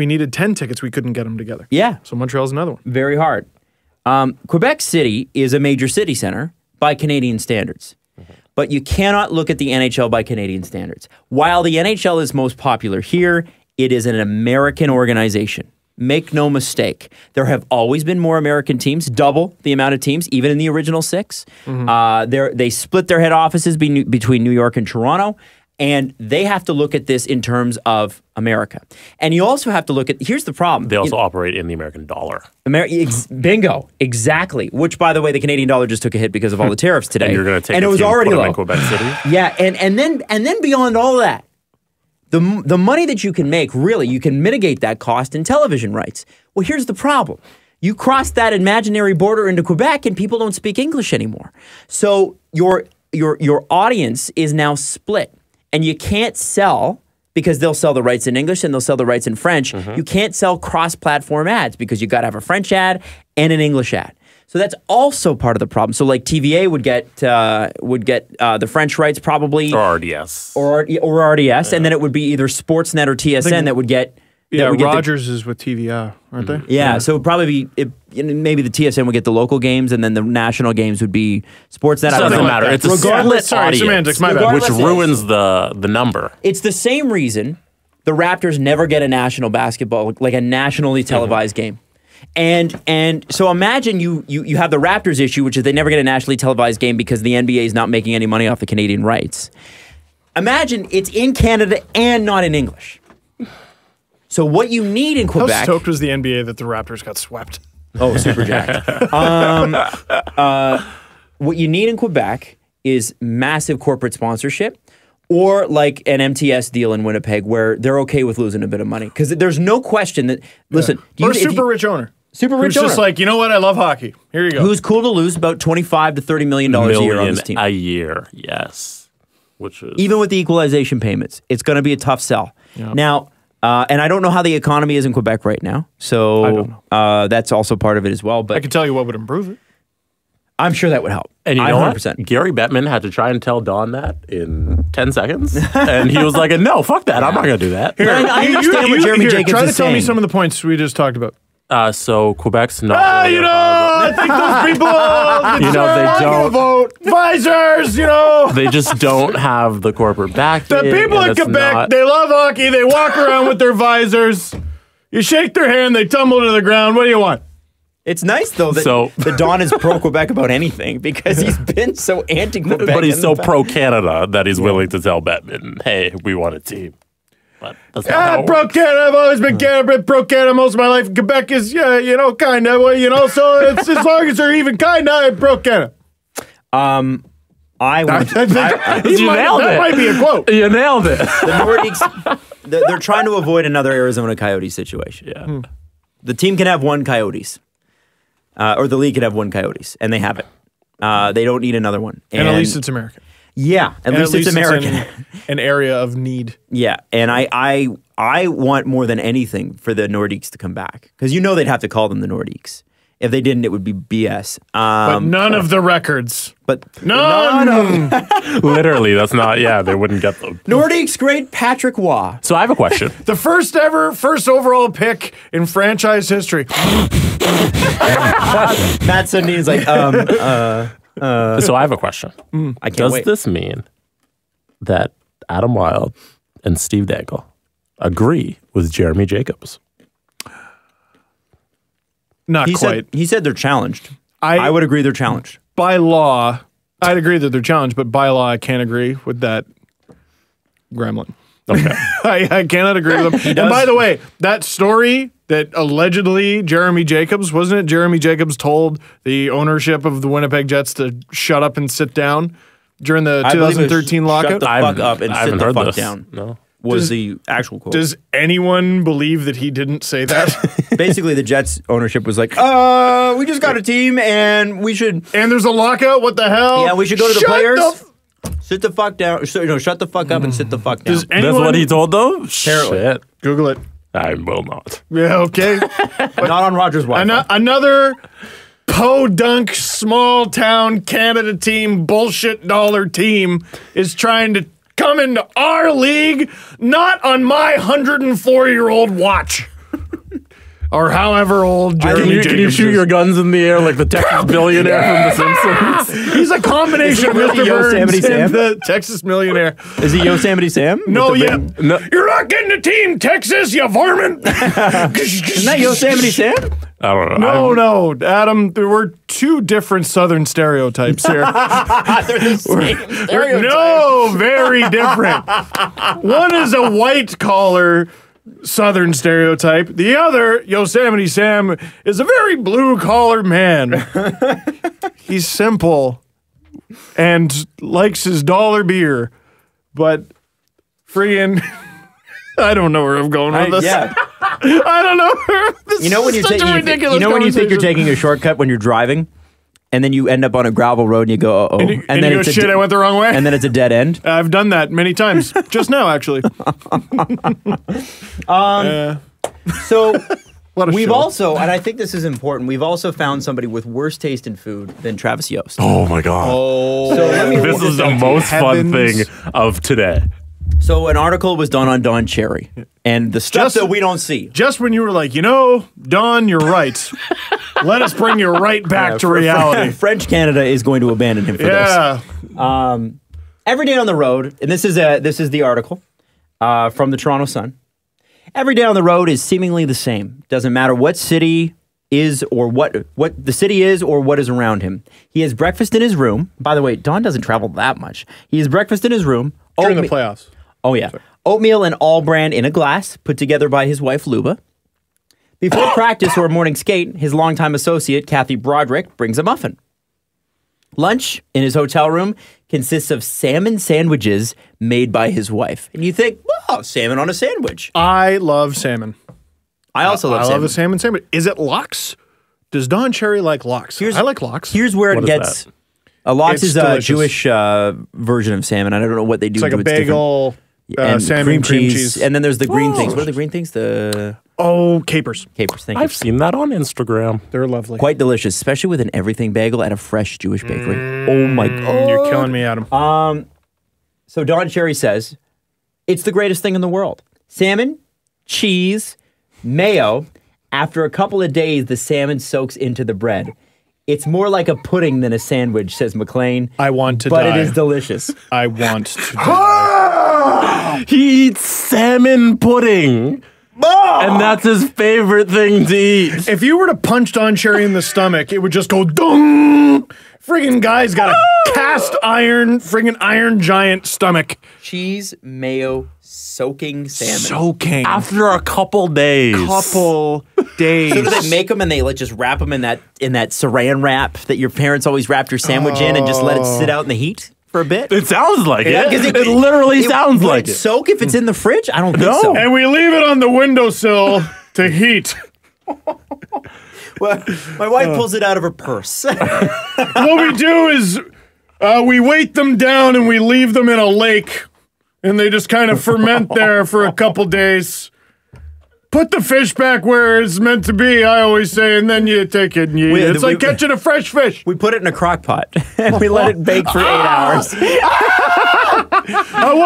needed 10 tickets. We couldn't get them together. Yeah. So Montreal's another one. Very hard. Quebec City is a major city center by Canadian standards. But you cannot look at the NHL by Canadian standards. While the NHL is most popular here, it is an American organization. Make no mistake. There have always been more American teams, double the amount of teams, even in the original 6. They split their head offices between New York and Toronto, and they have to look at this in terms of America. And you also have to look at, here's the problem. They also operate in the American dollar. Bingo, exactly. Which, by the way, the Canadian dollar just took a hit because of all the tariffs today. And you're going to take and a it was team, already put them low. in Quebec City? Yeah, and then beyond all that, the money that you can make, really, you can mitigate that cost in television rights. Well, here's the problem. You cross that imaginary border into Quebec and people don't speak English anymore. So your audience is now split. And you can't sell, because they'll sell the rights in English and they'll sell the rights in French. You can't sell cross-platform ads because you got to have a French ad and an English ad. So that's also part of the problem. So like TVA would get the French rights probably, Or RDS. or RDS, and then it would be either Sportsnet or TSN that would get. Yeah, that would get Rogers is with TVA, aren't they? Yeah, so it would probably be maybe the TSN would get the local games, and then the national games would be Sportsnet. It doesn't matter. It's a split Sorry, audience, semantics, my bad. which Regardless, ruins the number. It's the same reason the Raptors never get a national basketball, like a nationally televised game. And so imagine you have the Raptors issue, which is they never get a nationally televised game because the NBA is not making any money off the Canadian rights. Imagine it's in Canada and not in English. So what you need in Quebec... How stoked was the NBA that the Raptors got swept? Oh, super jacked. What you need in Quebec is massive corporate sponsorship, or like an MTS deal in Winnipeg where they're okay with losing a bit of money. Because there's no question that, listen... Or a super rich owner. Super rich Who's owner. just like, you know what, I love hockey. Here you go. Who's cool to lose about $25 to $30 million a year on this team. A year, yes. Which is... Even with the equalization payments, it's going to be a tough sell. Yeah. Now... and I don't know how the economy is in Quebec right now, so I don't know. That's also part of it as well. But I can tell you what would improve it. I'm sure that would help. And you know 100%. what? Gary Bettman had to try and tell Don that in 10 seconds. And he was like, no, fuck that. I'm not going to do that. I understand what Jeremy Jacobs try to is tell me saying. some of the points we just talked about. So Quebec's not... really you a know, I think those people You know, they are gonna don't- vote. Visors, you know. They just don't have the corporate backing. The people in and it's Quebec, not- they love hockey. They walk around with their visors. You shake their hand, they tumble to the ground. What do you want? It's nice, though, that Don is pro-Quebec about anything because he's been so anti-Quebec. But he's in so the past. pro-Canada that he's willing to tell Bettman, hey, we want a team. But that's not how it Pro works. Canada. I've always been Canada, pro Canada most of my life. Quebec is, kind of, so it's as long as they're even kind of pro Canada. I want to, That might be a quote. You nailed it. the Nordiques, they're trying to avoid another Arizona Coyote situation. Yeah. The team can have one Coyotes. Or the league can have one Coyotes, and they have it. They don't need another one. And at least it's American. Yeah, at least it's American. An area of need. Yeah, and I want more than anything for the Nordiques to come back. Because you know they'd have to call them the Nordiques. If they didn't, it would be BS. But none of the records. But none. Literally, that's not. Yeah, they wouldn't get them. Nordiques great Patrick Waugh. So I have a question. The first overall pick in franchise history. Matt Sundin's like, So I have a question. I can't Does wait. this mean that Adam Wilde and Steve Dangle agree with Jeremy Jacobs? Not quite. He said they're challenged. I- I would agree they're challenged. By law, I'd agree that they're challenged, but by law, I can't agree with that gremlin. Okay. I cannot agree with him. And by the way, that story that allegedly Jeremy Jacobs, wasn't it Jeremy Jacobs told the ownership of the Winnipeg Jets to shut up and sit down during the I believe it was 2013 lockout? Shut the fuck up and I sit haven't the heard fuck this. down. No. Was the actual quote. Does anyone believe that he didn't say that? Basically, the Jets ownership was like, we just got a team and we should... And there's a lockout? What the hell? Yeah, we should go to the Shut players. Sit the fuck down. Shut the fuck up and sit the fuck down. Does That's anyone... what he told them? Shit. Google it. I will not. Yeah, okay. Not on Rogers' Wi-Fi. Another podunk small town Canada team, bullshit dollar team is trying to come into our league, not on my 104-year-old watch. Or however old Jeremy Jacobs Can you shoot is. your guns in the air like the Texas billionaire from The Simpsons? He's a combination of really Mr. Burns Yosemite Sam? and the Texas millionaire. Is he Yosemite Sam? No, With the yeah. big- No. You're not getting a team, Texas, you varmint. Isn't that Yosemite Sam? I don't know. No, Adam, there were two different Southern stereotypes here. They're the same stereotype. No, very different. One is a white collar Southern stereotype. The other, Yosemite Sam, is a very blue collar man. He's simple and likes his dollar beer, but friggin', I don't know where I'm going with this. Yeah. I don't know. This You know when is you're such a taking, ridiculous you know when you think you're conversation. taking a shortcut when you're driving, and then you end up on a gravel road and you go, uh-oh. And you go, it's a shit, I went the wrong way. And then it's a dead end. I've done that many times. Just now, actually. So What a we've show. also, and I think this is important, we've also found somebody with worse taste in food than Travis Yost. Oh my God. So let me This is the most fun thing of today. So an article was done on Don Cherry and the stuff Just- that we don't see. Just when you were like, Don, you're right. Let us bring you right back to reality. French Canada is going to abandon him for Yeah. this. Every day on the road, and this is the article from the Toronto Sun. Every day on the road is seemingly the same. Doesn't matter what city is or what the city is or what is around him. He has breakfast in his room. By the way, Don doesn't travel that much. He has breakfast in his room. During the playoffs. Oh, yeah. Oatmeal and all bran in a glass, put together by his wife, Luba. Before practice or a morning skate, his longtime associate, Kathy Broderick, brings a muffin. Lunch in his hotel room consists of salmon sandwiches made by his wife. And you think, wow, salmon on a sandwich. I love salmon. I also love I salmon. love a salmon sandwich. Is it lox? Does Don Cherry like lox? I like lox. Here's where What it is gets... that? A lox It's is a delicious. Jewish version of salmon. I don't know what they do. It's like to a it's different. bagel, And salmon, cream cheese. And then there's the green things. What are the green things? The capers. capers. Thank you. I've seen that on Instagram. They're lovely. Quite delicious, especially with an everything bagel at a fresh Jewish bakery. Oh my God. You're killing me, Adam. So Don Cherry says, it's the greatest thing in the world. Salmon, cheese, mayo. After a couple of days, the salmon soaks into the bread. It's more like a pudding than a sandwich, says McLean. I want to but die. it is delicious. I want to die. He eats salmon pudding. And that's his favorite thing to eat. If you were to punch Don Cherry in the stomach, it would just go dung. Friggin' guy's got a cast iron, friggin' iron giant stomach. Cheese, mayo, soaking salmon. Soaking. After a couple days. Couple days. So do they make them and they just wrap them in that saran wrap that your parents always wrapped your sandwich in and just let it sit out in the heat for a bit? It sounds like it. 'Cause It literally sounds would like it it. soak if it's in the fridge? I don't think so. And we leave it on the windowsill to heat. Well, my wife pulls it out of her purse. What we do is we weight them down and we leave them in a lake, and they just kind of ferment there for a couple days. Put the fish back where it's meant to be, I always say, and then you take it and you eat it. It's like catching a fresh fish. We put it in a crock pot and we let it bake for 8 hours. What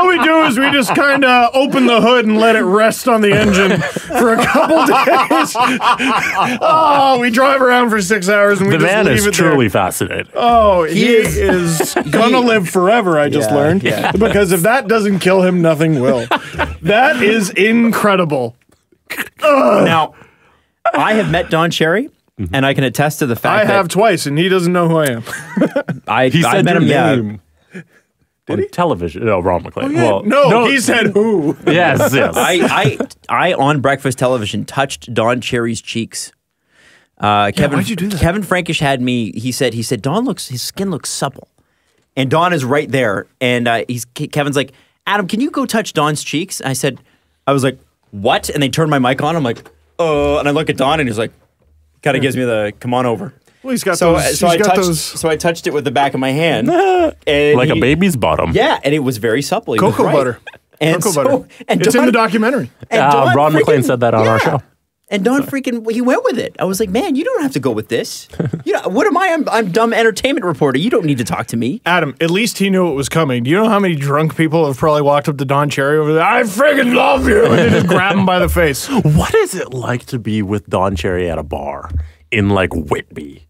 we do is we just kind of open the hood and let it rest on the engine for a couple days. Oh, we drive around for 6 hours and we just leave it there. The man is truly fascinated. Oh, he is gonna live forever, I just learned. Yeah. Because if that doesn't kill him, nothing will. That is incredible. Now, I have met Don Cherry, and I can attest to the fact that I have twice, and he doesn't know who I am. He said met your him. name. Did he? Television. No, Ron McClain. Oh, yeah. No, he said who. Yes. I on breakfast television touched Don Cherry's cheeks. Kevin, why'd you do that? Kevin Frankish had me. He said his skin looks supple, and Don is right there. And Kevin's like, Adam, can you go touch Don's cheeks? I was like, what? And they turned my mic on. I'm like, and I look at Don, and he's like, kind of gives me the come on over. Well, he's got So those. So I touched it with the back of my hand, and Like a baby's bottom. Yeah, and it was very supple. He was Cocoa right. butter. And Cocoa so, butter. and It's Don, in the documentary. and Don Ron McClain freaking- said that on our show. And Don he went with it. I was like, man, you don't have to go with this. What am I? I'm dumb entertainment reporter. You don't need to talk to me. Adam, at least he knew it was coming. Do you know how many drunk people have probably walked up to Don Cherry over there? I friggin' love you! And they just grab him by the face. What is it like to be with Don Cherry at a bar in like Whitby?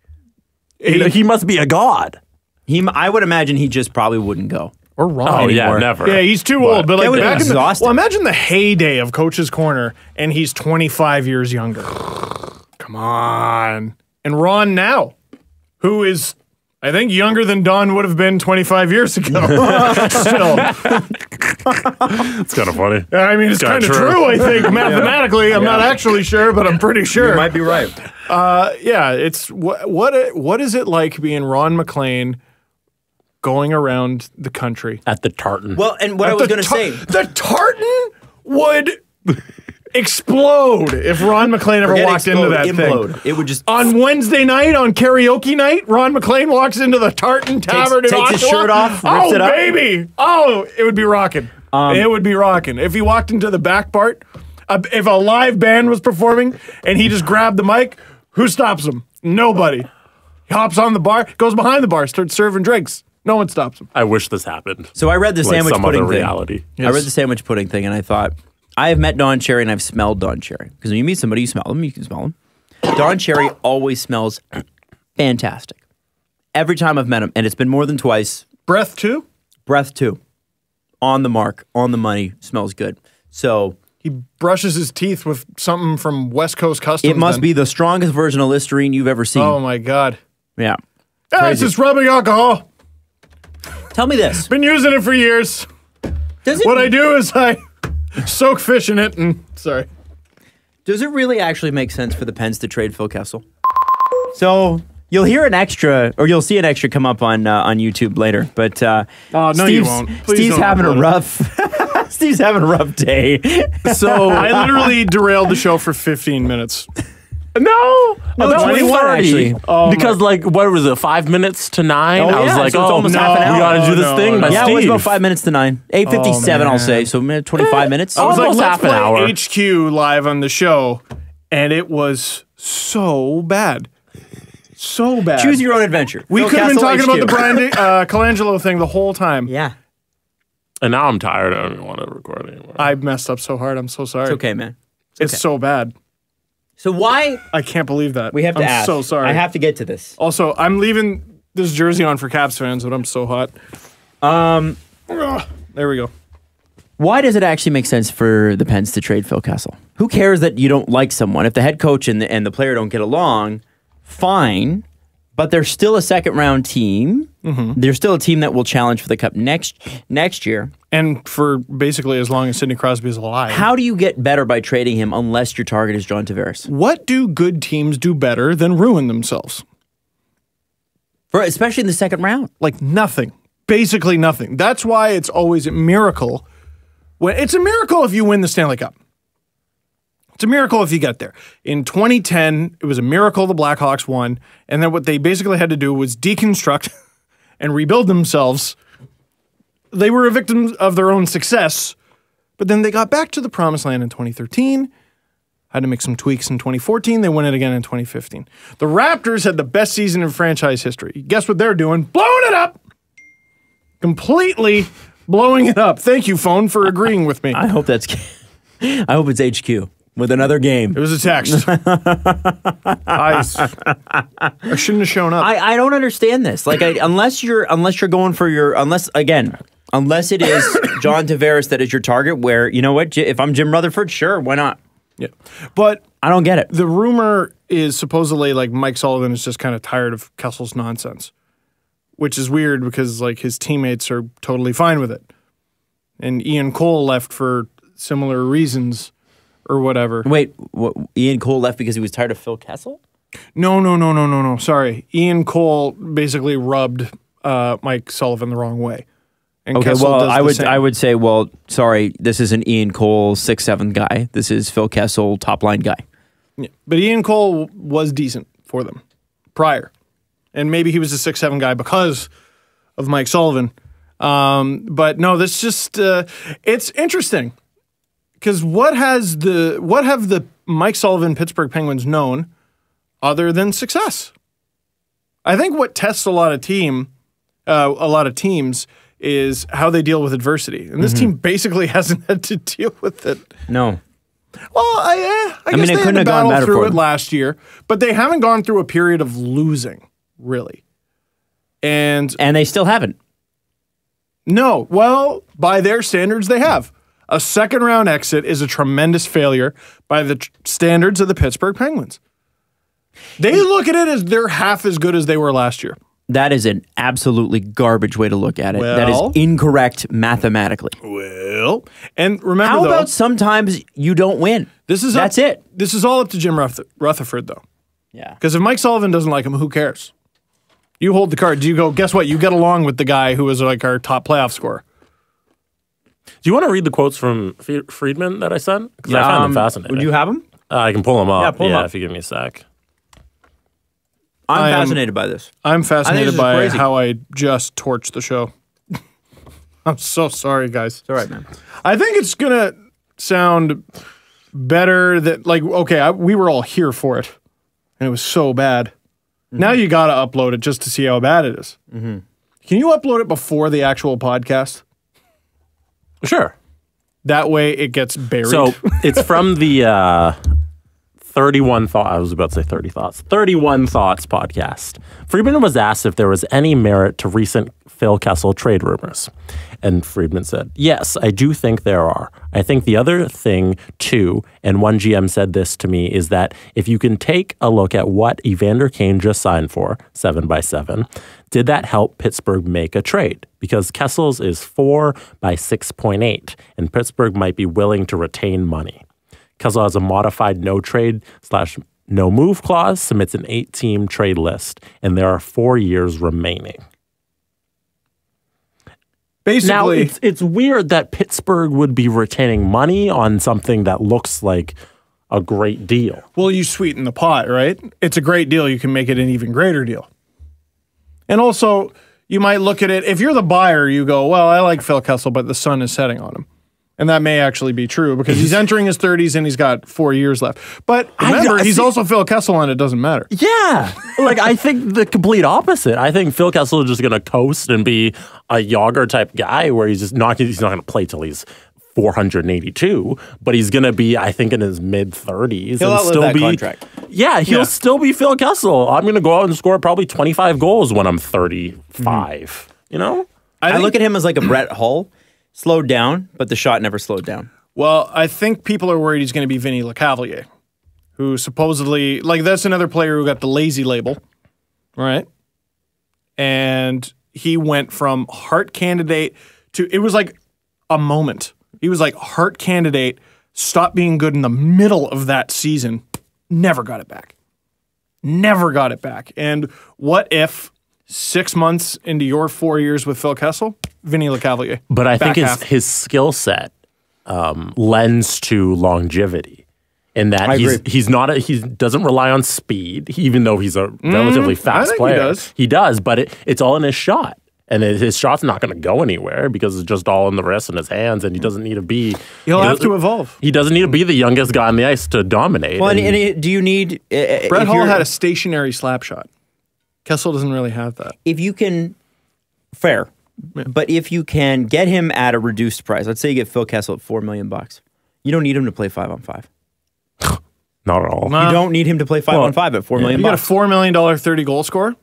He must be a god. I would imagine he just probably wouldn't go. Or Ron. Oh yeah, anymore. never. Yeah, he's too old. But like would be back in the, exhausting. well, imagine the heyday of Coach's Corner, and he's 25 years younger. Come on. And Ron now, who is, I think, younger than Don would have been 25 years ago. Still. It's kind of funny. I mean, it's kind of true, I think, mathematically. I'm not actually sure, but I'm pretty sure. You might be right. Yeah, it's what is it like being Ron McClain going around the country? At the Tartan. Well, and what I was going to say, The tartan would explode if Ron McClain ever walked into that implode. thing. It would just On Wednesday night, on karaoke night, Ron McClain walks into the Tartan Tavern in takes Ottawa. his shirt off, rips it up. Baby! Oh, it would be rocking. It would be rocking. If he walked into the back part, if a live band was performing and he just grabbed the mic, who stops him? Nobody. He hops on the bar, goes behind the bar, starts serving drinks. No one stops him. I wish this happened. So I read the Like sandwich some pudding other thing. reality. I read the sandwich pudding thing, and I thought, I have met Don Cherry and I've smelled Don Cherry. Because when you meet somebody, you smell them, you can smell them. Don Cherry always smells fantastic. Every time I've met him, and it's been more than twice. Breath too? Breath too. On the mark, on the money, smells good. So He brushes his teeth with something from West Coast Customs. it must then. be the strongest version of Listerine you've ever seen. Oh my God. Yeah. Yeah, it's just rubbing alcohol. Tell me this. Been using it for years. Does it, What I do is I soak fish in it and, sorry. Does it really actually make sense for the Pens to trade Phil Kessel? So you'll hear an extra, or you'll see an extra come up on YouTube later. But Oh, no, you won't. Please Steve's don't having a upload it. rough. Steve's having a rough day. So I literally derailed the show for 15 minutes. no, about 21 30. actually. Because like what was it, 5 minutes to 9? Oh, I was yeah, like, so it's almost half an hour. we gotta do this No, thing no, by no. Yeah, Steve. it was about 5 minutes to 9. 8:57, I'll say. So 25 minutes. I was like, Let's half an play hour. HQ live on the show, and it was so bad. So bad. Choose your own adventure. We Phil could have been Kessel, talking about the HQ. Bryan Colangelo thing the whole time. Yeah, And now I'm tired. I don't even want to record anymore. I messed up so hard. I'm so sorry. it's okay, man. It's so bad. So why I can't believe that. we have to I'm ask? so sorry. I have to get to this. Also, I'm leaving this jersey on for Caps fans, but I'm so hot. There we go. Why does it actually make sense for the Pens to trade Phil Kessel? Who cares that you don't like someone? If the head coach and the player don't get along, fine. But they're still a second-round team. Mm-hmm. They're still a team that will challenge for the Cup next year. And for basically as long as Sidney Crosby is alive. How do you get better by trading him unless your target is John Tavares? What do good teams do better than ruin themselves? Especially in the second round. Like nothing. Basically nothing. That's why it's always a miracle. It's a miracle if you win the Stanley Cup. It's a miracle if you get there. In 2010, it was a miracle the Blackhawks won, and then what they basically had to do was deconstruct and rebuild themselves. They were a victim of their own success, but then they got back to the promised land in 2013, had to make some tweaks in 2014, they won it again in 2015. The Raptors had the best season in franchise history. Guess what they're doing? Blowing it up! Completely blowing it up. Thank you, phone, for agreeing with me. I hope it's HQ with another game. It was a text. I shouldn't have shown up. I don't understand this. Like, unless you're going for unless it is John Tavares that is your target. Where, you know what? If I'm Jim Rutherford, sure, why not? Yeah, but I don't get it. The rumor is supposedly like Mike Sullivan is just kind of tired of Kessel's nonsense, which is weird because like his teammates are totally fine with it, and Ian Cole left for similar reasons. Or whatever. Wait, Ian Cole left because he was tired of Phil Kessel? No. Sorry. Ian Cole basically rubbed Mike Sullivan the wrong way. And okay, Kessel well, does I would say, well, sorry, this isn't Ian Cole 6'7" guy. This is Phil Kessel top line guy. Yeah, but Ian Cole was decent for them prior. And maybe he was a 6'7" guy because of Mike Sullivan. But no, this just it's interesting. Because what have the Mike Sullivan Pittsburgh Penguins known other than success? I think what tests a lot of teams is how they deal with adversity, and this team basically hasn't had to deal with it. No. Well, I guess they had to battle through it last year, but they haven't gone through a period of losing, really, and they still haven't. No, well, by their standards, they have. A second-round exit is a tremendous failure by the standards of the Pittsburgh Penguins. They look at it as they're half as good as they were last year. That is an absolutely garbage way to look at it. That is incorrect mathematically. Well, and remember, how about sometimes you don't win? That's it. This is all up to Jim Rutherford, though. Yeah. Because if Mike Sullivan doesn't like him, who cares? You hold the card. You go, guess what? You get along with the guy who was like our top playoff scorer. Do you want to read the quotes from Friedman that I sent? Because I found them fascinating. Would you have them? I can pull them up. Yeah, pull them up. If you give me a sec. I'm fascinated by this. I'm fascinated by how I just torched the show. I'm so sorry, guys. It's all right, man. I think it's going to sound better that, like, okay, we were all here for it, and it was so bad. Mm-hmm. Now you got to upload it just to see how bad it is. Mm-hmm. Can you upload it before the actual podcast? Sure. That way it gets buried. So it's from the 31 Thoughts. I was about to say 30 Thoughts. 31 Thoughts podcast. Friedman was asked if there was any merit to recent Phil Kessel trade rumors. And Friedman said, yes, I do think there are. I think the other thing, too, and one GM said this to me, is that if you can take a look at what Evander Kane just signed for, 7x7, did that help Pittsburgh make a trade? Because Kessel's is 4x6.8, and Pittsburgh might be willing to retain money. Kessel has a modified no-trade/no-move clause, submits an 8-team trade list, and there are 4 years remaining. Basically, now, it's weird that Pittsburgh would be retaining money on something that looks like a great deal. Well, you sweeten the pot, right? It's a great deal. You can make it an even greater deal. And also, you might look at it, if you're the buyer, you go, well, I like Phil Kessel, but the sun is setting on him. And that may actually be true because he's entering his 30s and he's got 4 years left. But remember, he's also Phil Kessel and it doesn't matter. Yeah. Like, I think the complete opposite. I think Phil Kessel is just going to coast and be a Yager type guy where he's not going to play till he's 482, but he's going to be, I think, in his mid-30s. He'll outlive that contract. Yeah, he'll still be Phil Kessel. I'm going to go out and score probably 25 goals when I'm 35. You know? I look at him as like a Brett Hull. Slowed down, but the shot never slowed down. Well, I think people are worried he's going to be Vinny Lecavalier, who supposedly, like, that's another player who got the lazy label, right? And he went from Hart candidate to, it was like a moment. He was like Hart candidate, stopped being good in the middle of that season, never got it back. Never got it back. And what if 6 months into your 4 years with Phil Kessel, Vinny Lecavalier? But I think his skill set lends to longevity. in that he doesn't rely on speed, even though he's a relatively fast player. He does, but it's all in his shot. And his shot's not going to go anywhere because it's just all in the wrist and his hands, and he doesn't need to be... He'll have to evolve. He doesn't need to be the youngest guy on the ice to dominate. Well, and do you need... Brett Hull had a stationary slap shot. Kessel doesn't really have that. If you can... Fair. Yeah. But if you can get him at a reduced price, let's say you get Phil Kessel at $4 million, you don't need him to play 5-on-5. Not at all. You don't need him to play 5-on-5 at $4 million. You got a $4 million 30-goal scorer?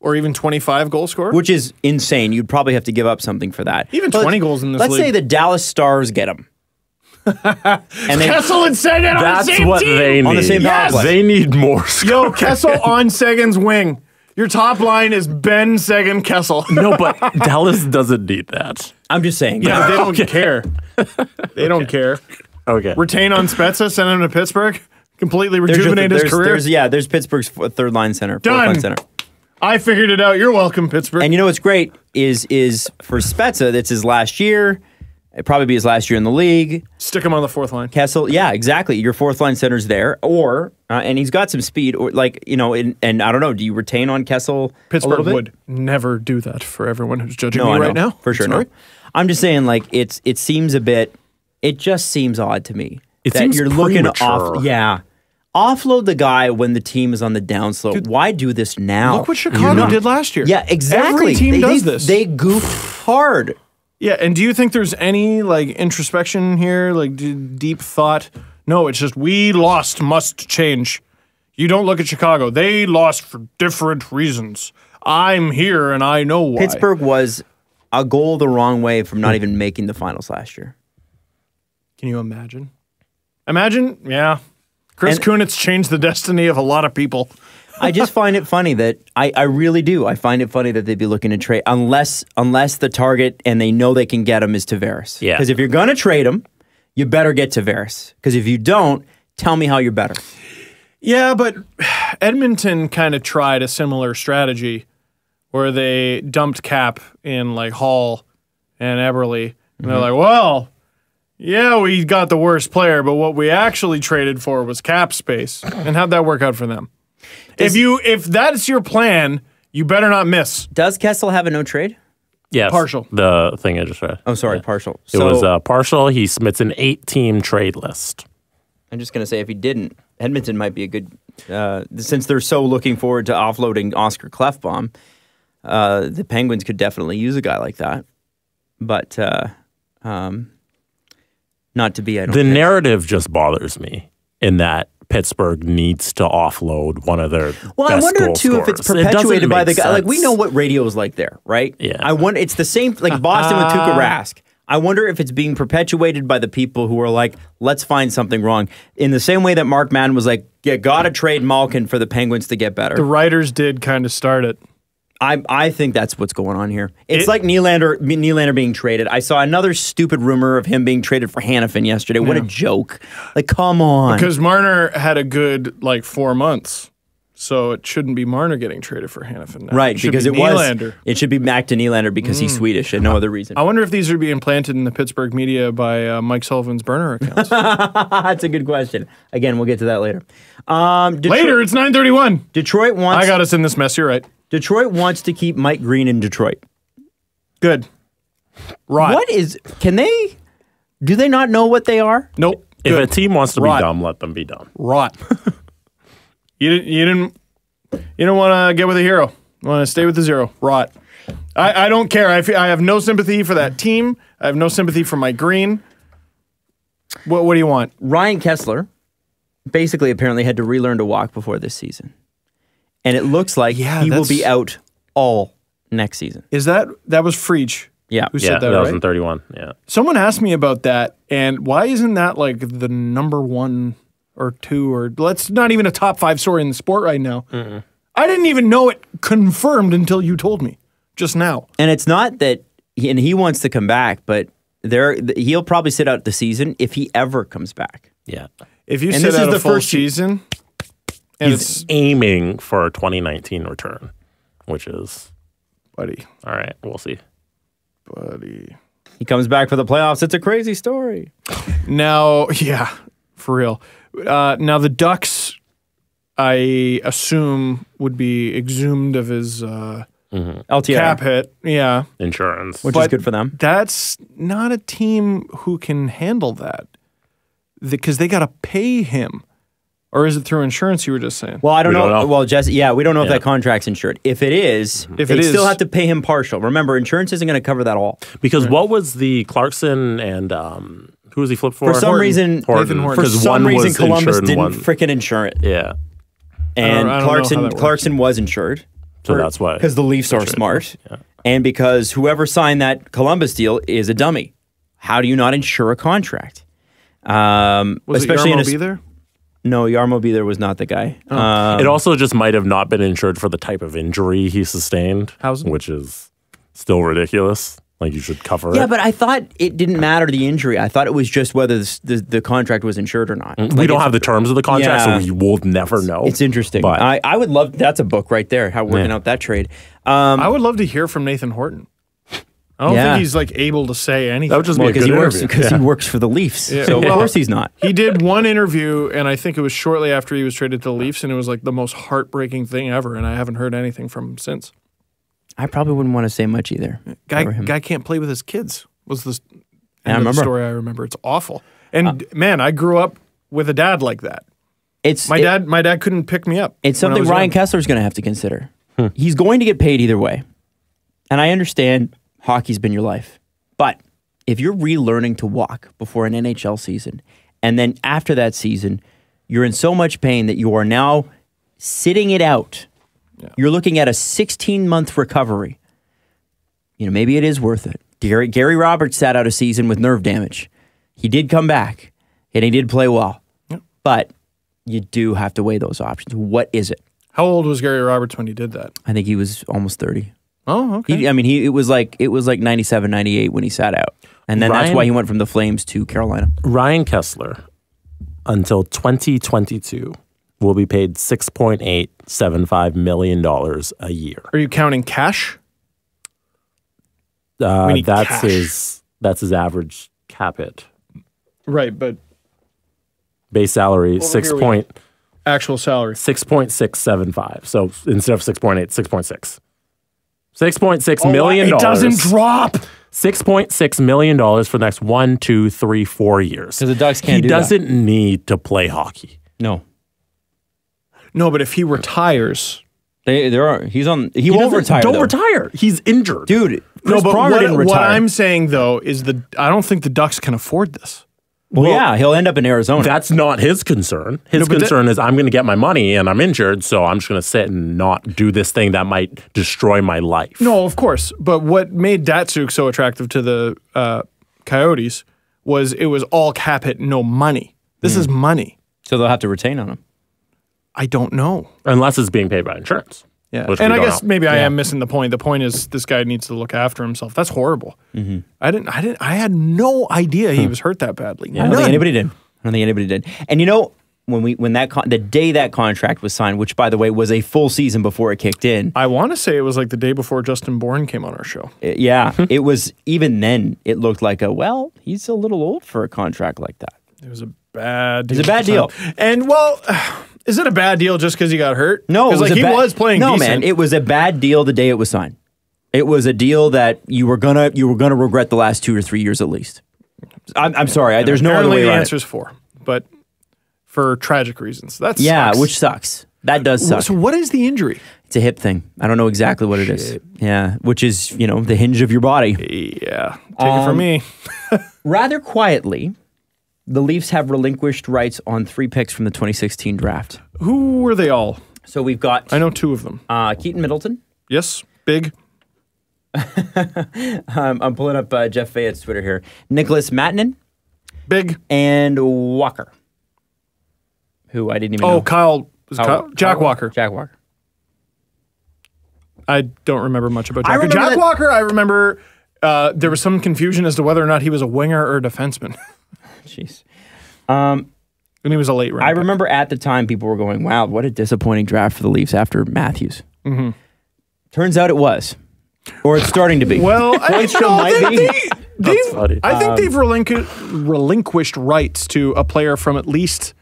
Or even 25-goal score? Which is insane. You'd probably have to give up something for that. Even 20 goals in this league. Let's say the Dallas Stars get him. And Kessel and Seguin on the same team. That's what they need. On the same power play. They need more skill. Yo, Kessel on Seguin's wing. Your top line is Ben, Seguin, Kessel. No, but Dallas doesn't need that. I'm just saying. Yeah, they don't care. They don't care. Okay. Retain on Spezza, send him to Pittsburgh. Completely rejuvenate his career. There's Pittsburgh's third-line center. Done. Fourth-line center. I figured it out. You're welcome, Pittsburgh. And you know what's great is for Spezza, that's his last year. It'd probably be his last year in the league. Stick him on the fourth line. Kessel, yeah, exactly. Your fourth-line center's there. Or, and he's got some speed, or and I don't know, do you retain on Kessel Pittsburgh would never do that for everyone who's judging me right now. For sure, no. I'm just saying, it seems it just seems odd to me. You're looking off. Yeah. Offload the guy when the team is on the downslope. Dude, why do this now? Look what Chicago did last year. Yeah, exactly. Every team does this. They goof hard. Yeah, and do you think there's any introspection here, deep thought? No, it's just we lost, must change. You don't look at Chicago. They lost for different reasons. I'm here and I know why. Pittsburgh was a goal the wrong way from not even making the finals last year. Can you imagine? Yeah. Chris Kunitz changed the destiny of a lot of people. I just find it funny that I really do. I find it funny that they'd be looking to trade unless the target and they know they can get him is Tavares. Yeah. Because if you're going to trade him, you better get Tavares. Because if you don't, tell me how you're better. Yeah, but Edmonton kind of tried a similar strategy where they dumped cap in Hall and Eberle. And they're like, well, yeah, we got the worst player, but what we actually traded for was cap space. And how'd that work out for them? If that's your plan, you better not miss. Does Kessel have a no trade? Yes. Partial. The thing I just read. Oh, sorry, partial. It was partial. He submits an 8-team trade list. I'm just going to say if he didn't, Edmonton might be a good, since they're so looking forward to offloading Oscar Klefbom, the Penguins could definitely use a guy like that. But not to be, I don't think. The narrative just bothers me in that Pittsburgh needs to offload one of their Well, best I wonder, goal too, scorers. if it's perpetuated by the guy. Sense. We know what radio is like there, right? Yeah. I wonder, it's the same, Boston with Tuukka Rask. I wonder if it's being perpetuated by the people who are like, let's find something wrong. In the same way that Mark Madden was like, you gotta trade Malkin for the Penguins to get better. The writers did kind of start it. I think that's what's going on here. It's like Nylander being traded. I saw another stupid rumor of him being traded for Hanifin yesterday. What a joke. Come on. Because Marner had a good 4 months. So it shouldn't be Marner getting traded for Hanifin now. Right, because Nylander. It should be back to Nylander because he's Swedish and no other reason. I wonder if these are being planted in the Pittsburgh media by Mike Sullivan's burner accounts. That's a good question. Again, we'll get to that later. Later, it's 9:31. Detroit wants... I got us in this mess, you're right. Detroit wants to keep Mike Green in Detroit. Good. Rot. Do they not know what they are? Nope. If Good. a team wants to Rot. be dumb, let them be dumb. Rot. You don't want to get with a hero. You want to stay with the zero. Rot. I don't care. I have no sympathy for that team. I have no sympathy for Mike Green. What do you want? Ryan Kesler basically apparently had to relearn to walk before this season. And it looks like he will be out all next season. Is that was Freach? Yeah. Who said that, right? 2031. Yeah. Someone asked me about that, and why isn't that the number 1 or 2 or let's not even a top 5 story in the sport right now? I didn't even know it confirmed until you told me just now. And it's not that he wants to come back, but he'll probably sit out the season if he ever comes back. Yeah. If you sit out a full season, and he's aiming for a 2019 return, which is, buddy. All right, we'll see. Buddy. He comes back for the playoffs. It's a crazy story. Now, yeah. For real. Now the Ducks, I assume, would be exhumed of his LTA. cap hit. Yeah. Insurance. Which is good for them. That's not a team who can handle that. Because they got to pay him. Or is it through insurance you were just saying? Well, I don't We know. don't know. Well, Jesse, we don't know if that contract's insured. If it is, they still have to pay him partial. Remember, insurance isn't going to cover that all. Because what was the Clarkson and who was he flipped for? For some reason, Horton. for 'Cause some one reason, was Columbus insured and didn't one- frickin' insure it. Yeah. And I don't know how that works. Clarkson was insured. So that's why. Because the Leafs are smart. Yeah. And because whoever signed that Columbus deal is a dummy. How do you not insure a contract? Was especially it Yarmo in be there? No, Yarmo Beather was not the guy. It also just might have not been insured for the type of injury he sustained, which is still ridiculous. Like, you should cover it. Yeah, but I thought it didn't matter the injury. I thought it was just whether the contract was insured or not. We don't have the terms of the contract, so we will never know. It's interesting. But I would love, that's a book right there, how working out that trade. I would love to hear from Nathan Horton. I don't think he's like able to say anything. That would just be a good interview. Because he works for the Leafs. Yeah. So of course he's not. He did one interview, and I think it was shortly after he was traded to the Leafs, and it was like the most heartbreaking thing ever, and I haven't heard anything from him since. I probably wouldn't want to say much either. Guy can't play with his kids. Was the story I remember. It's awful. And man, I grew up with a dad like that. My dad couldn't pick me up. It's something Ryan Kesler's going to have to consider. He's going to get paid either way. And I understand hockey's been your life. But if you're relearning to walk before an NHL season, and then after that season, you're in so much pain that you are now sitting it out. Yeah. You're looking at a 16-month recovery. You know, maybe it is worth it. Gary Roberts sat out a season with nerve damage. He did come back, and he did play well. Yeah. But you do have to weigh those options. What is it? How old was Gary Roberts when he did that? I think he was almost 30. Oh, okay. It was like 97, 98 when he sat out. And then that's why he went from the Flames to Carolina. Ryan Kesler, until 2022, will be paid $6.875 million a year. Are you counting cash? That's his average cap hit. Right, but base salary actual salary 6.675. So instead of 6.8, 6.6. $6.6 million. It doesn't drop. $6.6 million for the next 1, 2, 3, 4 years. Because the Ducks can't do that. He doesn't need to play hockey. No, but if he retires, he won't retire. Don't retire. He's injured, dude. But what I'm saying though is I don't think the Ducks can afford this. Well, yeah, he'll end up in Arizona. That's not his concern. His concern is I'm going to get my money and I'm injured, so I'm just going to sit and not do this thing that might destroy my life. No, of course. But what made Datsuk so attractive to the Coyotes was it was all cap hit, no money. This is money. So they'll have to retain on him. I don't know. Unless it's being paid by insurance. Yeah, and I guess maybe I am missing the point. The point is this guy needs to look after himself. That's horrible. Mm-hmm. I had no idea he was hurt that badly. Yeah, I don't think anybody did. And you know, when the day that contract was signed, which by the way was a full season before it kicked in. I want to say it was like the day before Justin Bourne came on our show. It was. Even then, it looked like he's a little old for a contract like that. It was a bad deal. It was a bad deal. And is it a bad deal just because he got hurt? No, because he was playing. No, decent. man, it was a bad deal the day it was signed. It was a deal that you were gonna regret the last 2 or 3 years at least. I'm sorry, there's no other way around it. The answer's 4, but for tragic reasons. That sucks. Which sucks. That does suck. So what is the injury? It's a hip thing. I don't know exactly what it is. Yeah, which is the hinge of your body. Yeah, take it from me. Rather quietly, the Leafs have relinquished rights on 3 picks from the 2016 draft. Who were they all? So we've got... I know 2 of them. Keaton Middleton. Yes, big. I'm pulling up Jeff Fayette's Twitter here. Nicholas Mattinen. Big. And Walker. Who I didn't even know. Kyle. Jack Walker. Jack Walker. I don't remember much about Jack. Jack Walker, I remember there was some confusion as to whether or not he was a winger or a defenseman. Jeez. And he was a late round. I remember at the time people were going, wow, what a disappointing draft for the Leafs after Matthews. Mm-hmm. Turns out it was. Or it's starting to be. Well, funny. I think they've relinquished rights to a player from at least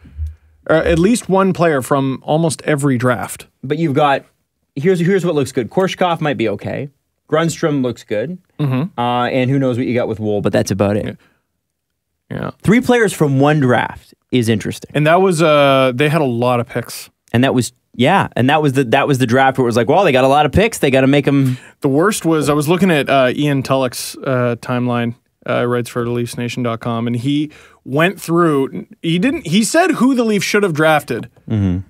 one player from almost every draft. But you've got here's what looks good. Korshkov might be okay. Grunstrom looks good. And who knows what you got with Wool, but that's about it. Yeah. 3 players from one draft is interesting. And that was they had a lot of picks. And that was the draft where it was like, well, they got a lot of picks. They got to make them. The worst was I was looking at Ian Tulloch's timeline. Writes for LeafsNation.com, and he went through. He said who the Leafs should have drafted,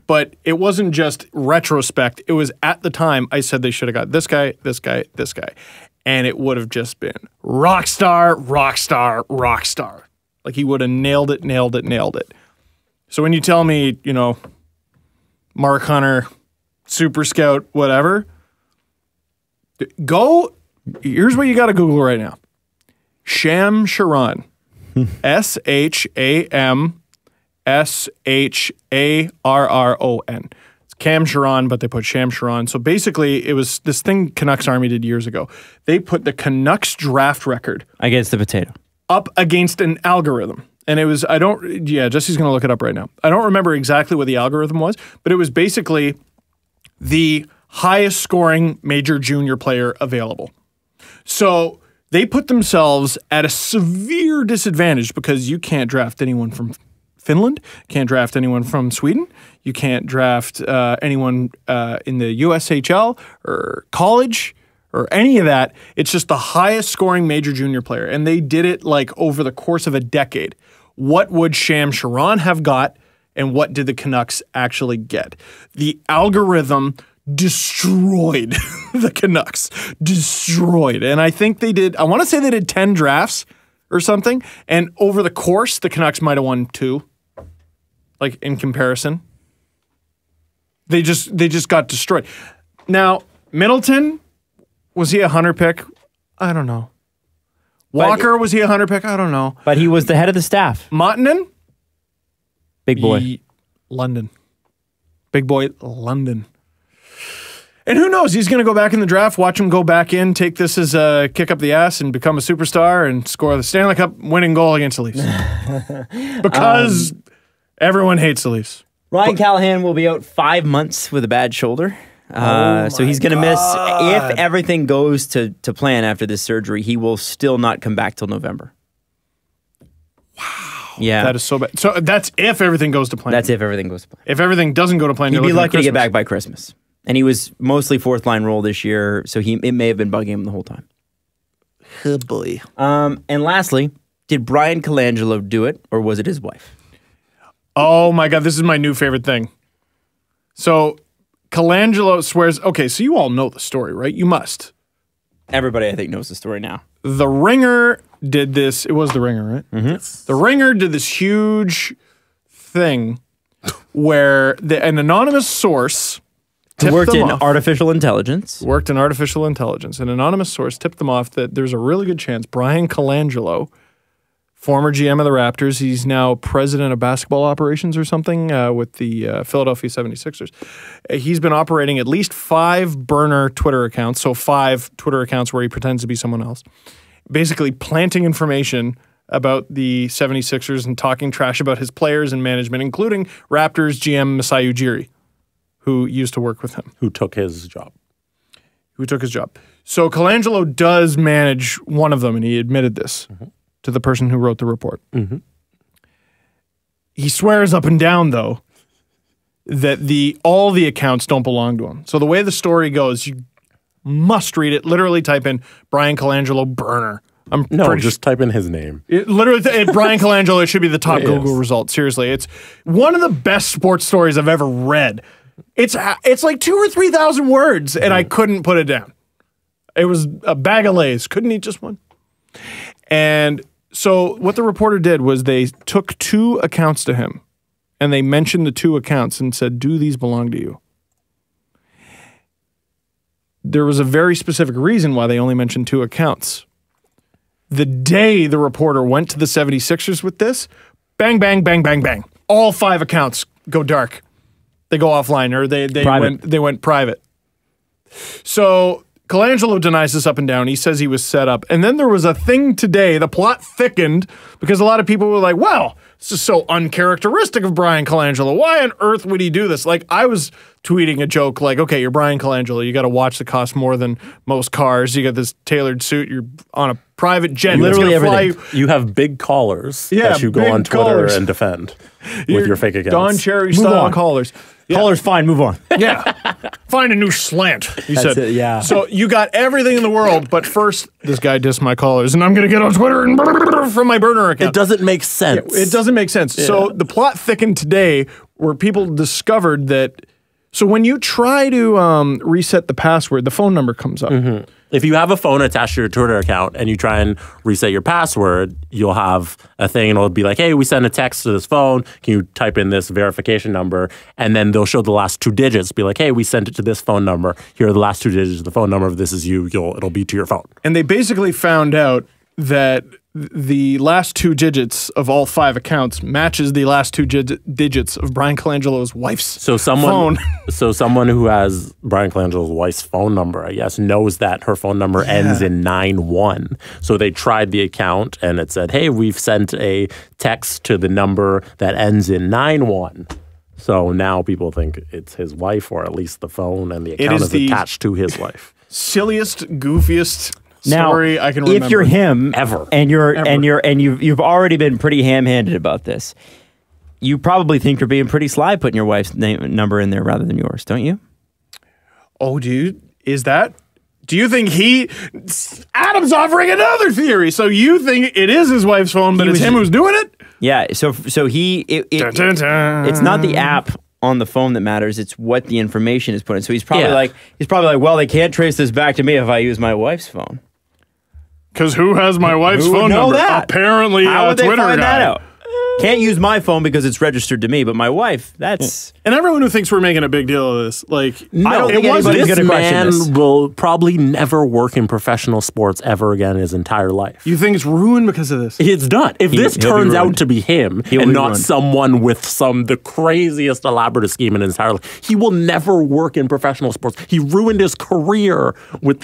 but it wasn't just retrospect. It was at the time. I said they should have got this guy, this guy, this guy, and it would have just been rock star, rock star, rock star. Like he would have nailed it, nailed it, nailed it. So when you tell me, Mark Hunter, Super Scout, whatever, here's what you got to Google right now. Sham Sharon. ShamSharron. It's Cam Sharon, but they put Sham Sharon. So basically, it was this thing Canucks Army did years ago. They put the Canucks draft record Against the potato. up against an algorithm. And it was, Jesse's going to look it up right now. I don't remember exactly what the algorithm was, but it was basically the highest scoring major junior player available. So they put themselves at a severe disadvantage because you can't draft anyone from Finland, can't draft anyone from Sweden, you can't draft anyone in the USHL or college or any of that. It's just the highest scoring major junior player. And they did it like over the course of a decade. What would Sham Sharon have got and what did the Canucks actually get? The algorithm destroyed the Canucks. Destroyed. And I think they did, I want to say they did 10 drafts or something. And over the course, the Canucks might have won 2. Like in comparison. They just got destroyed. Now, Middleton, was he a Hunter pick? I don't know. Walker, was he a Hunter pick? I don't know. But he was the head of the staff. Montanen? Big boy. London. Big boy, London. And who knows? He's going to go back in the draft, watch him go back in, take this as a kick up the ass and become a superstar and score the Stanley Cup winning goal against the Leafs. Because everyone hates the Leafs. Ryan Callahan will be out 5 months with a bad shoulder. So he's going to miss, if everything goes to plan after this surgery, he will still not come back till November. Wow. Yeah. That is so bad. So that's if everything goes to plan. That's if everything goes to plan. If everything doesn't go to plan, he'd be lucky to get back by Christmas. And he was mostly 4th line role this year, so it may have been bugging him the whole time. Oh boy. And lastly, did Bryan Colangelo do it, or was it his wife? Oh my God, this is my new favorite thing. So Colangelo swears, okay, so you all know the story, right? You must. Everybody, I think, knows the story now. The Ringer did this. It was The Ringer, right? Mm-hmm. The Ringer did this huge thing where an anonymous source worked in artificial intelligence. Worked in artificial intelligence. An anonymous source tipped them off that there's a really good chance Bryan Colangelo, former GM of the Raptors, he's now president of basketball operations or something with the Philadelphia 76ers. He's been operating at least 5 burner Twitter accounts, so 5 Twitter accounts where he pretends to be someone else, basically planting information about the 76ers and talking trash about his players and management, including Raptors GM Masai Ujiri, who used to work with him. Who took his job. So Colangelo does manage one of them, and he admitted this to the person who wrote the report. He swears up and down, though, that all the accounts don't belong to him. So the way the story goes, you must read it. Literally type in Bryan Colangelo burner. Just type in his name. Bryan Colangelo, it should be the top Google result. Seriously, it's one of the best sports stories I've ever read. It's like 2,000 or 3,000 words, and I couldn't put it down. It was a bag of Lays. Couldn't eat just one. And so what the reporter did was they took 2 accounts to him, and they mentioned the 2 accounts and said, do these belong to you? There was a very specific reason why they only mentioned 2 accounts. The day the reporter went to the 76ers with this, bang, bang, bang, bang, bang. All 5 accounts go dark. They go offline, or they went private. So Colangelo denies this up and down. He says he was set up. And then there was a thing today. The plot thickened because a lot of people were like, well, this is so uncharacteristic of Bryan Colangelo. Why on earth would he do this? Like, I was tweeting a joke like, okay, you're Bryan Colangelo. You got a watch that costs more than most cars. You got this tailored suit. You're on a private jet. Literally everything. You have big collars that you go on Twitter and defend with your fake accounts. Don Cherry style collars. Yeah. Collars fine, move on. Yeah. Find a new slant, he said. It, yeah. So you got everything in the world, but first, this guy dissed my collars, and I'm going to get on Twitter and from my burner account. It doesn't make sense. It doesn't make sense. Yeah. So the plot thickened today where people discovered that. So when you try to reset the password, the phone number comes up. Mm-hmm. If you have a phone attached to your Twitter account and you try and reset your password, you'll have a thing and it'll be like, hey, we sent a text to this phone. Can you type in this verification number? And then they'll show the last 2 digits. Be like, hey, we sent it to this phone number. Here are the last 2 digits of the phone number. If this is you, it'll be to your phone. And they basically found out that the last 2 digits of all 5 accounts matches the last 2 digits of Bryan Colangelo's wife's phone. So someone who has Bryan Colangelo's wife's phone number, I guess, knows that her phone number ends in 91. So they tried the account and it said, hey, we've sent a text to the number that ends in 91. So now people think it's his wife, or at least the phone and the account is attached to his wife. Silliest, goofiest story I can remember. If you're him ever, and you've already been pretty ham-handed about this, you probably think you're being pretty sly putting your wife's number in there rather than yours, don't you? Oh, dude, is that? Do you think Adam's offering another theory? So you think it is his wife's phone, but it's him who's doing it? Yeah. So it's not the app on the phone that matters. It's what the information is put in. So he's probably like, well, they can't trace this back to me if I use my wife's phone. Because who has my wife's phone number? That? Apparently, how would Twitter they find guy. that out? Can't use my phone because it's registered to me, but my wife, that's... And everyone who thinks we're making a big deal of this, like... No, I don't think anybody's going to question this. This man will probably never work in professional sports ever again in his entire life. You think it's ruined because of this? It's done. If this turns out to be him and not someone with the craziest elaborate scheme in his entire life, he will never work in professional sports. He ruined his career with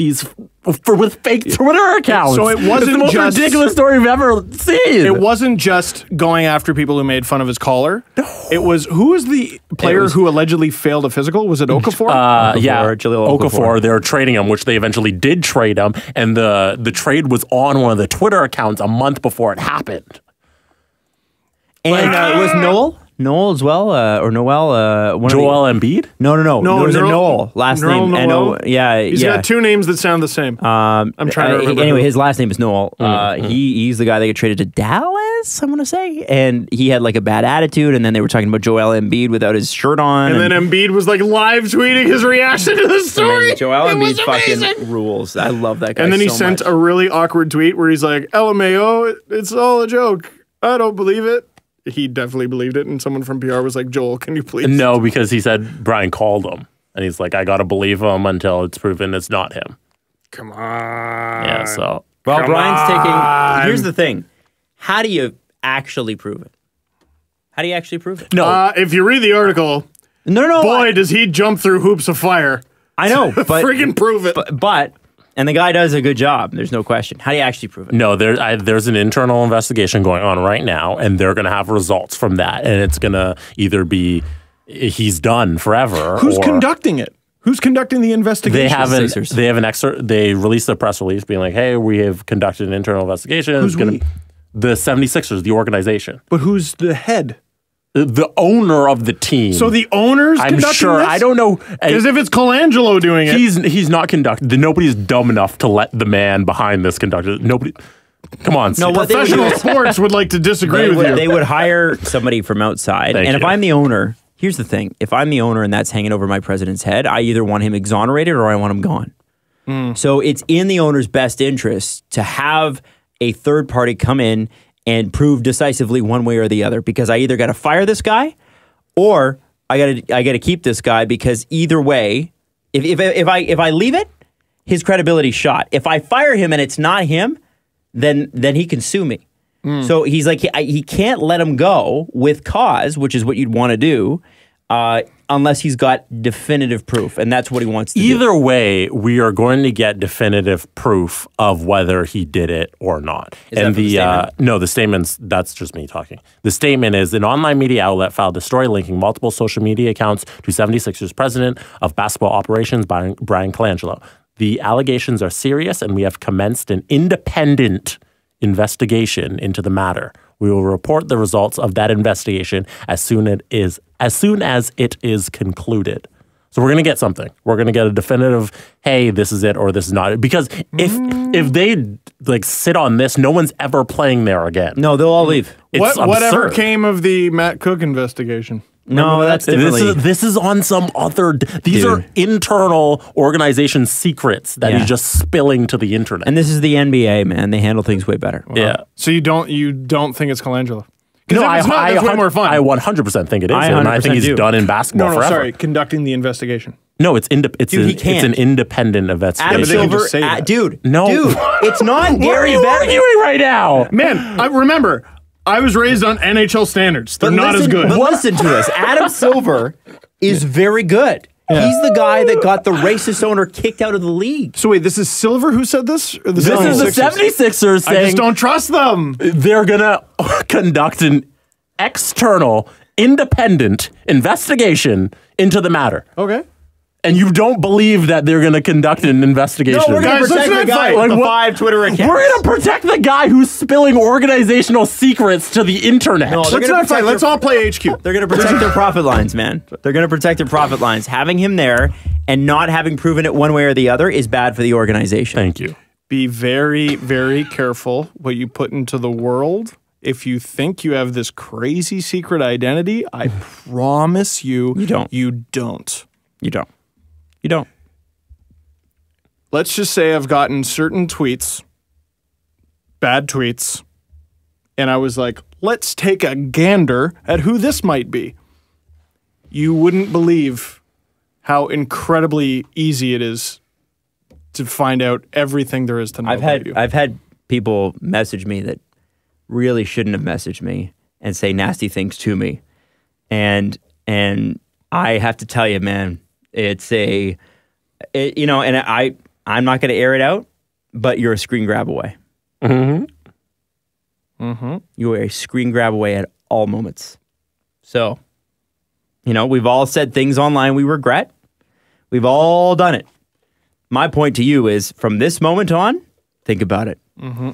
with fake Twitter accounts. So it wasn't it's the most ridiculous story we've ever seen. It wasn't just going after people who made fun of his collar. It was, who was the player who allegedly failed a physical? Was it Okafor? Yeah, Jaleel Okafor. They were trading him, which they eventually did trade him, and the trade was on one of the Twitter accounts a month before it happened. And was Noel as well, or Noel? Joel Embiid? No. There was a Noel. Last name. Noel. Yeah. He's got 2 names that sound the same. I'm trying to remember. Anyway, his last name is Noel. He's the guy that got traded to Dallas, I'm going to say. And he had like a bad attitude, and then they were talking about Joel Embiid without his shirt on. And then Embiid was like live tweeting his reaction to the story. Joel Embiid fucking rules. I love that guy. And then he sent a really awkward tweet where he's like, LMAO, it's all a joke. I don't believe it. He definitely believed it, and someone from PR was like, Joel, can you please? No, because he said Bryan called him, and he's like, I got to believe him until it's proven it's not him. Come on. Yeah, so. Well, Brian's taking... Here's the thing. How do you actually prove it? How do you actually prove it? No. If you read the article, no. Boy, does he jump through hoops of fire. I know, but... Friggin' prove it. But and the guy does a good job. There's no question. How do you actually prove it? No, there's an internal investigation going on right now, and they're going to have results from that. And it's going to either be he's done forever. Who's conducting it? Who's conducting the investigation? They have an extra. They released a press release being like, "Hey, we have conducted an internal investigation." Who's we? The 76ers, the organization. But who's the head? The owner of the team. So the owner's conducting this? I don't know. Because if it's Colangelo doing it. He's not conducting. Nobody's dumb enough to let the man behind this conduct it. Nobody. Come on. No, professional sports would like to disagree with you. They would hire somebody from outside. If I'm the owner, here's the thing. If I'm the owner and that's hanging over my president's head, I either want him exonerated or I want him gone. So it's in the owner's best interest to have a third party come in and prove decisively one way or the other, because I either got to fire this guy or I got to keep this guy, because either way, if I leave it, his credibility's shot. If I fire him and it's not him, then he can sue me. So he's like, he can't let him go with cause, which is what you'd want to do, unless he's got definitive proof, and that's what he wants to do. Either way, we are going to get definitive proof of whether he did it or not. Is that the statement? No, the statement's, that's just me talking. The statement is, an online media outlet filed a story linking multiple social media accounts to 76ers president of basketball operations, Bryan Colangelo. The allegations are serious, and we have commenced an independent investigation into the matter. We will report the results of that investigation as soon as it is concluded. So we're going to get something. We're going to get a definitive, hey, this is it or this is not it. Because if they like sit on this, no one's ever playing there again. No, they'll all leave. Whatever came of the Matt Cook investigation? No, that's differently. This is on some other. These are internal organization secrets that he's just spilling to the internet. And this is the NBA, man. They handle things way better. Wow. Yeah. So you don't think it's Colangelo? No, if it's not, that's way more fun. I 100% think it is. And I think he's done in basketball forever. Sorry, conducting the investigation. No, it's an independent investigation. Adam Silver, dude, it's not Gary Bettman. What are you arguing right now? Man, remember, I was raised on NHL standards. They're not as good. But listen to this. Adam Silver is very good. Yeah. He's the guy that got the racist owner kicked out of the league. So wait, this is Silver who said this? Or this is the 76ers saying... I just don't trust them. They're going to conduct an external, independent investigation into the matter. Okay. And you don't believe that they're going to conduct an investigation. No, we're going to protect the guy with the 5 Twitter accounts. We're going to protect the guy who's spilling organizational secrets to the internet. No, let's not fight. Let's all play HQ. They're going to protect their profit lines, man. They're going to protect their profit lines. Having him there and not having proven it one way or the other is bad for the organization. Thank you. Be very, very careful what you put into the world. If you think you have this crazy secret identity, I promise you, you don't. You don't. You don't. You don't. Let's just say I've gotten certain tweets, bad tweets, and I was like, let's take a gander at who this might be. You wouldn't believe how incredibly easy it is to find out everything there is to know about you. I've had people message me that really shouldn't have messaged me and say nasty things to me. And I have to tell you, man, it's and I'm not going to air it out, but you're a screen grab away. Mm-hmm. Mm-hmm. You are a screen grab away at all moments. So, we've all said things online we regret. We've all done it. My point to you is, from this moment on, think about it. Mm-hmm.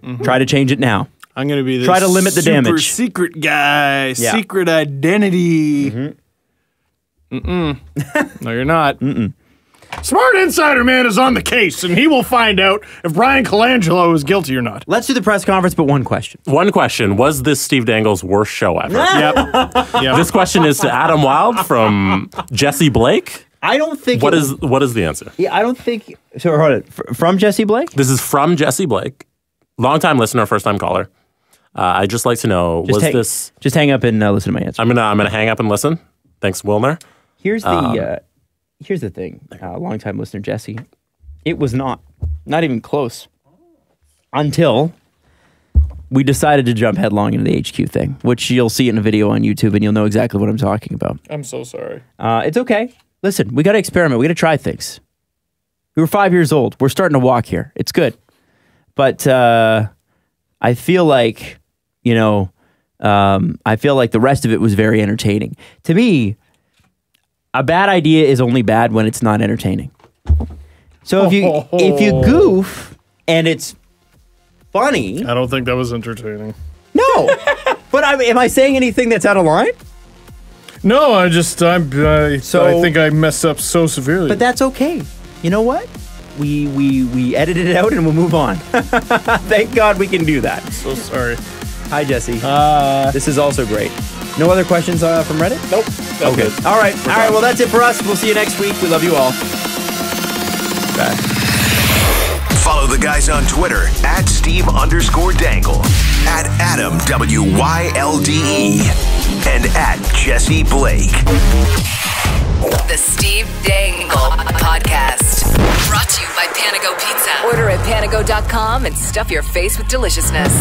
Mm-hmm. Try to change it now. I'm going to be this try to limit the damage. Secret guy, secret identity. Mm-hmm. No, you're not. Mm-mm. Smart Insider Man is on the case, and he will find out if Bryan Colangelo is guilty or not. Let's do the press conference, but one question. One question. Was this Steve Dangle's worst show ever? Yep. This question is to Adam Wilde from Jesse Blake. I don't think... What is the answer? Yeah, I don't think... So, hold on. From Jesse Blake? This is from Jesse Blake. Longtime listener, first-time caller. I'd just like to know, Just hang up and listen to my answer. I'm gonna hang up and listen. Thanks, Wilner. Here's the thing, longtime listener Jesse. It was not even close until we decided to jump headlong into the HQ thing, which you'll see in a video on YouTube and you'll know exactly what I'm talking about. I'm so sorry. It's okay. Listen, we got to experiment. We got to try things. We were 5 years old. We're starting to walk here. It's good. But I feel like, I feel like the rest of it was very entertaining. To me, a bad idea is only bad when it's not entertaining. So if you goof and it's funny, I don't think that was entertaining. No, but am I saying anything that's out of line? No, I think I messed up so severely. But that's okay. You know what? We edited it out and we'll move on. Thank God we can do that. So sorry. Hi, Jesse. This is also great. No other questions from Reddit? Nope. Okay. Good. All right. Well, that's it for us. We'll see you next week. We love you all. Bye. Follow the guys on Twitter at Steve_Dangle, at Adam WYLDE, and at Jesse Blake. The Steve Dangle Podcast. Brought to you by Panago Pizza. Order at panago.com and stuff your face with deliciousness.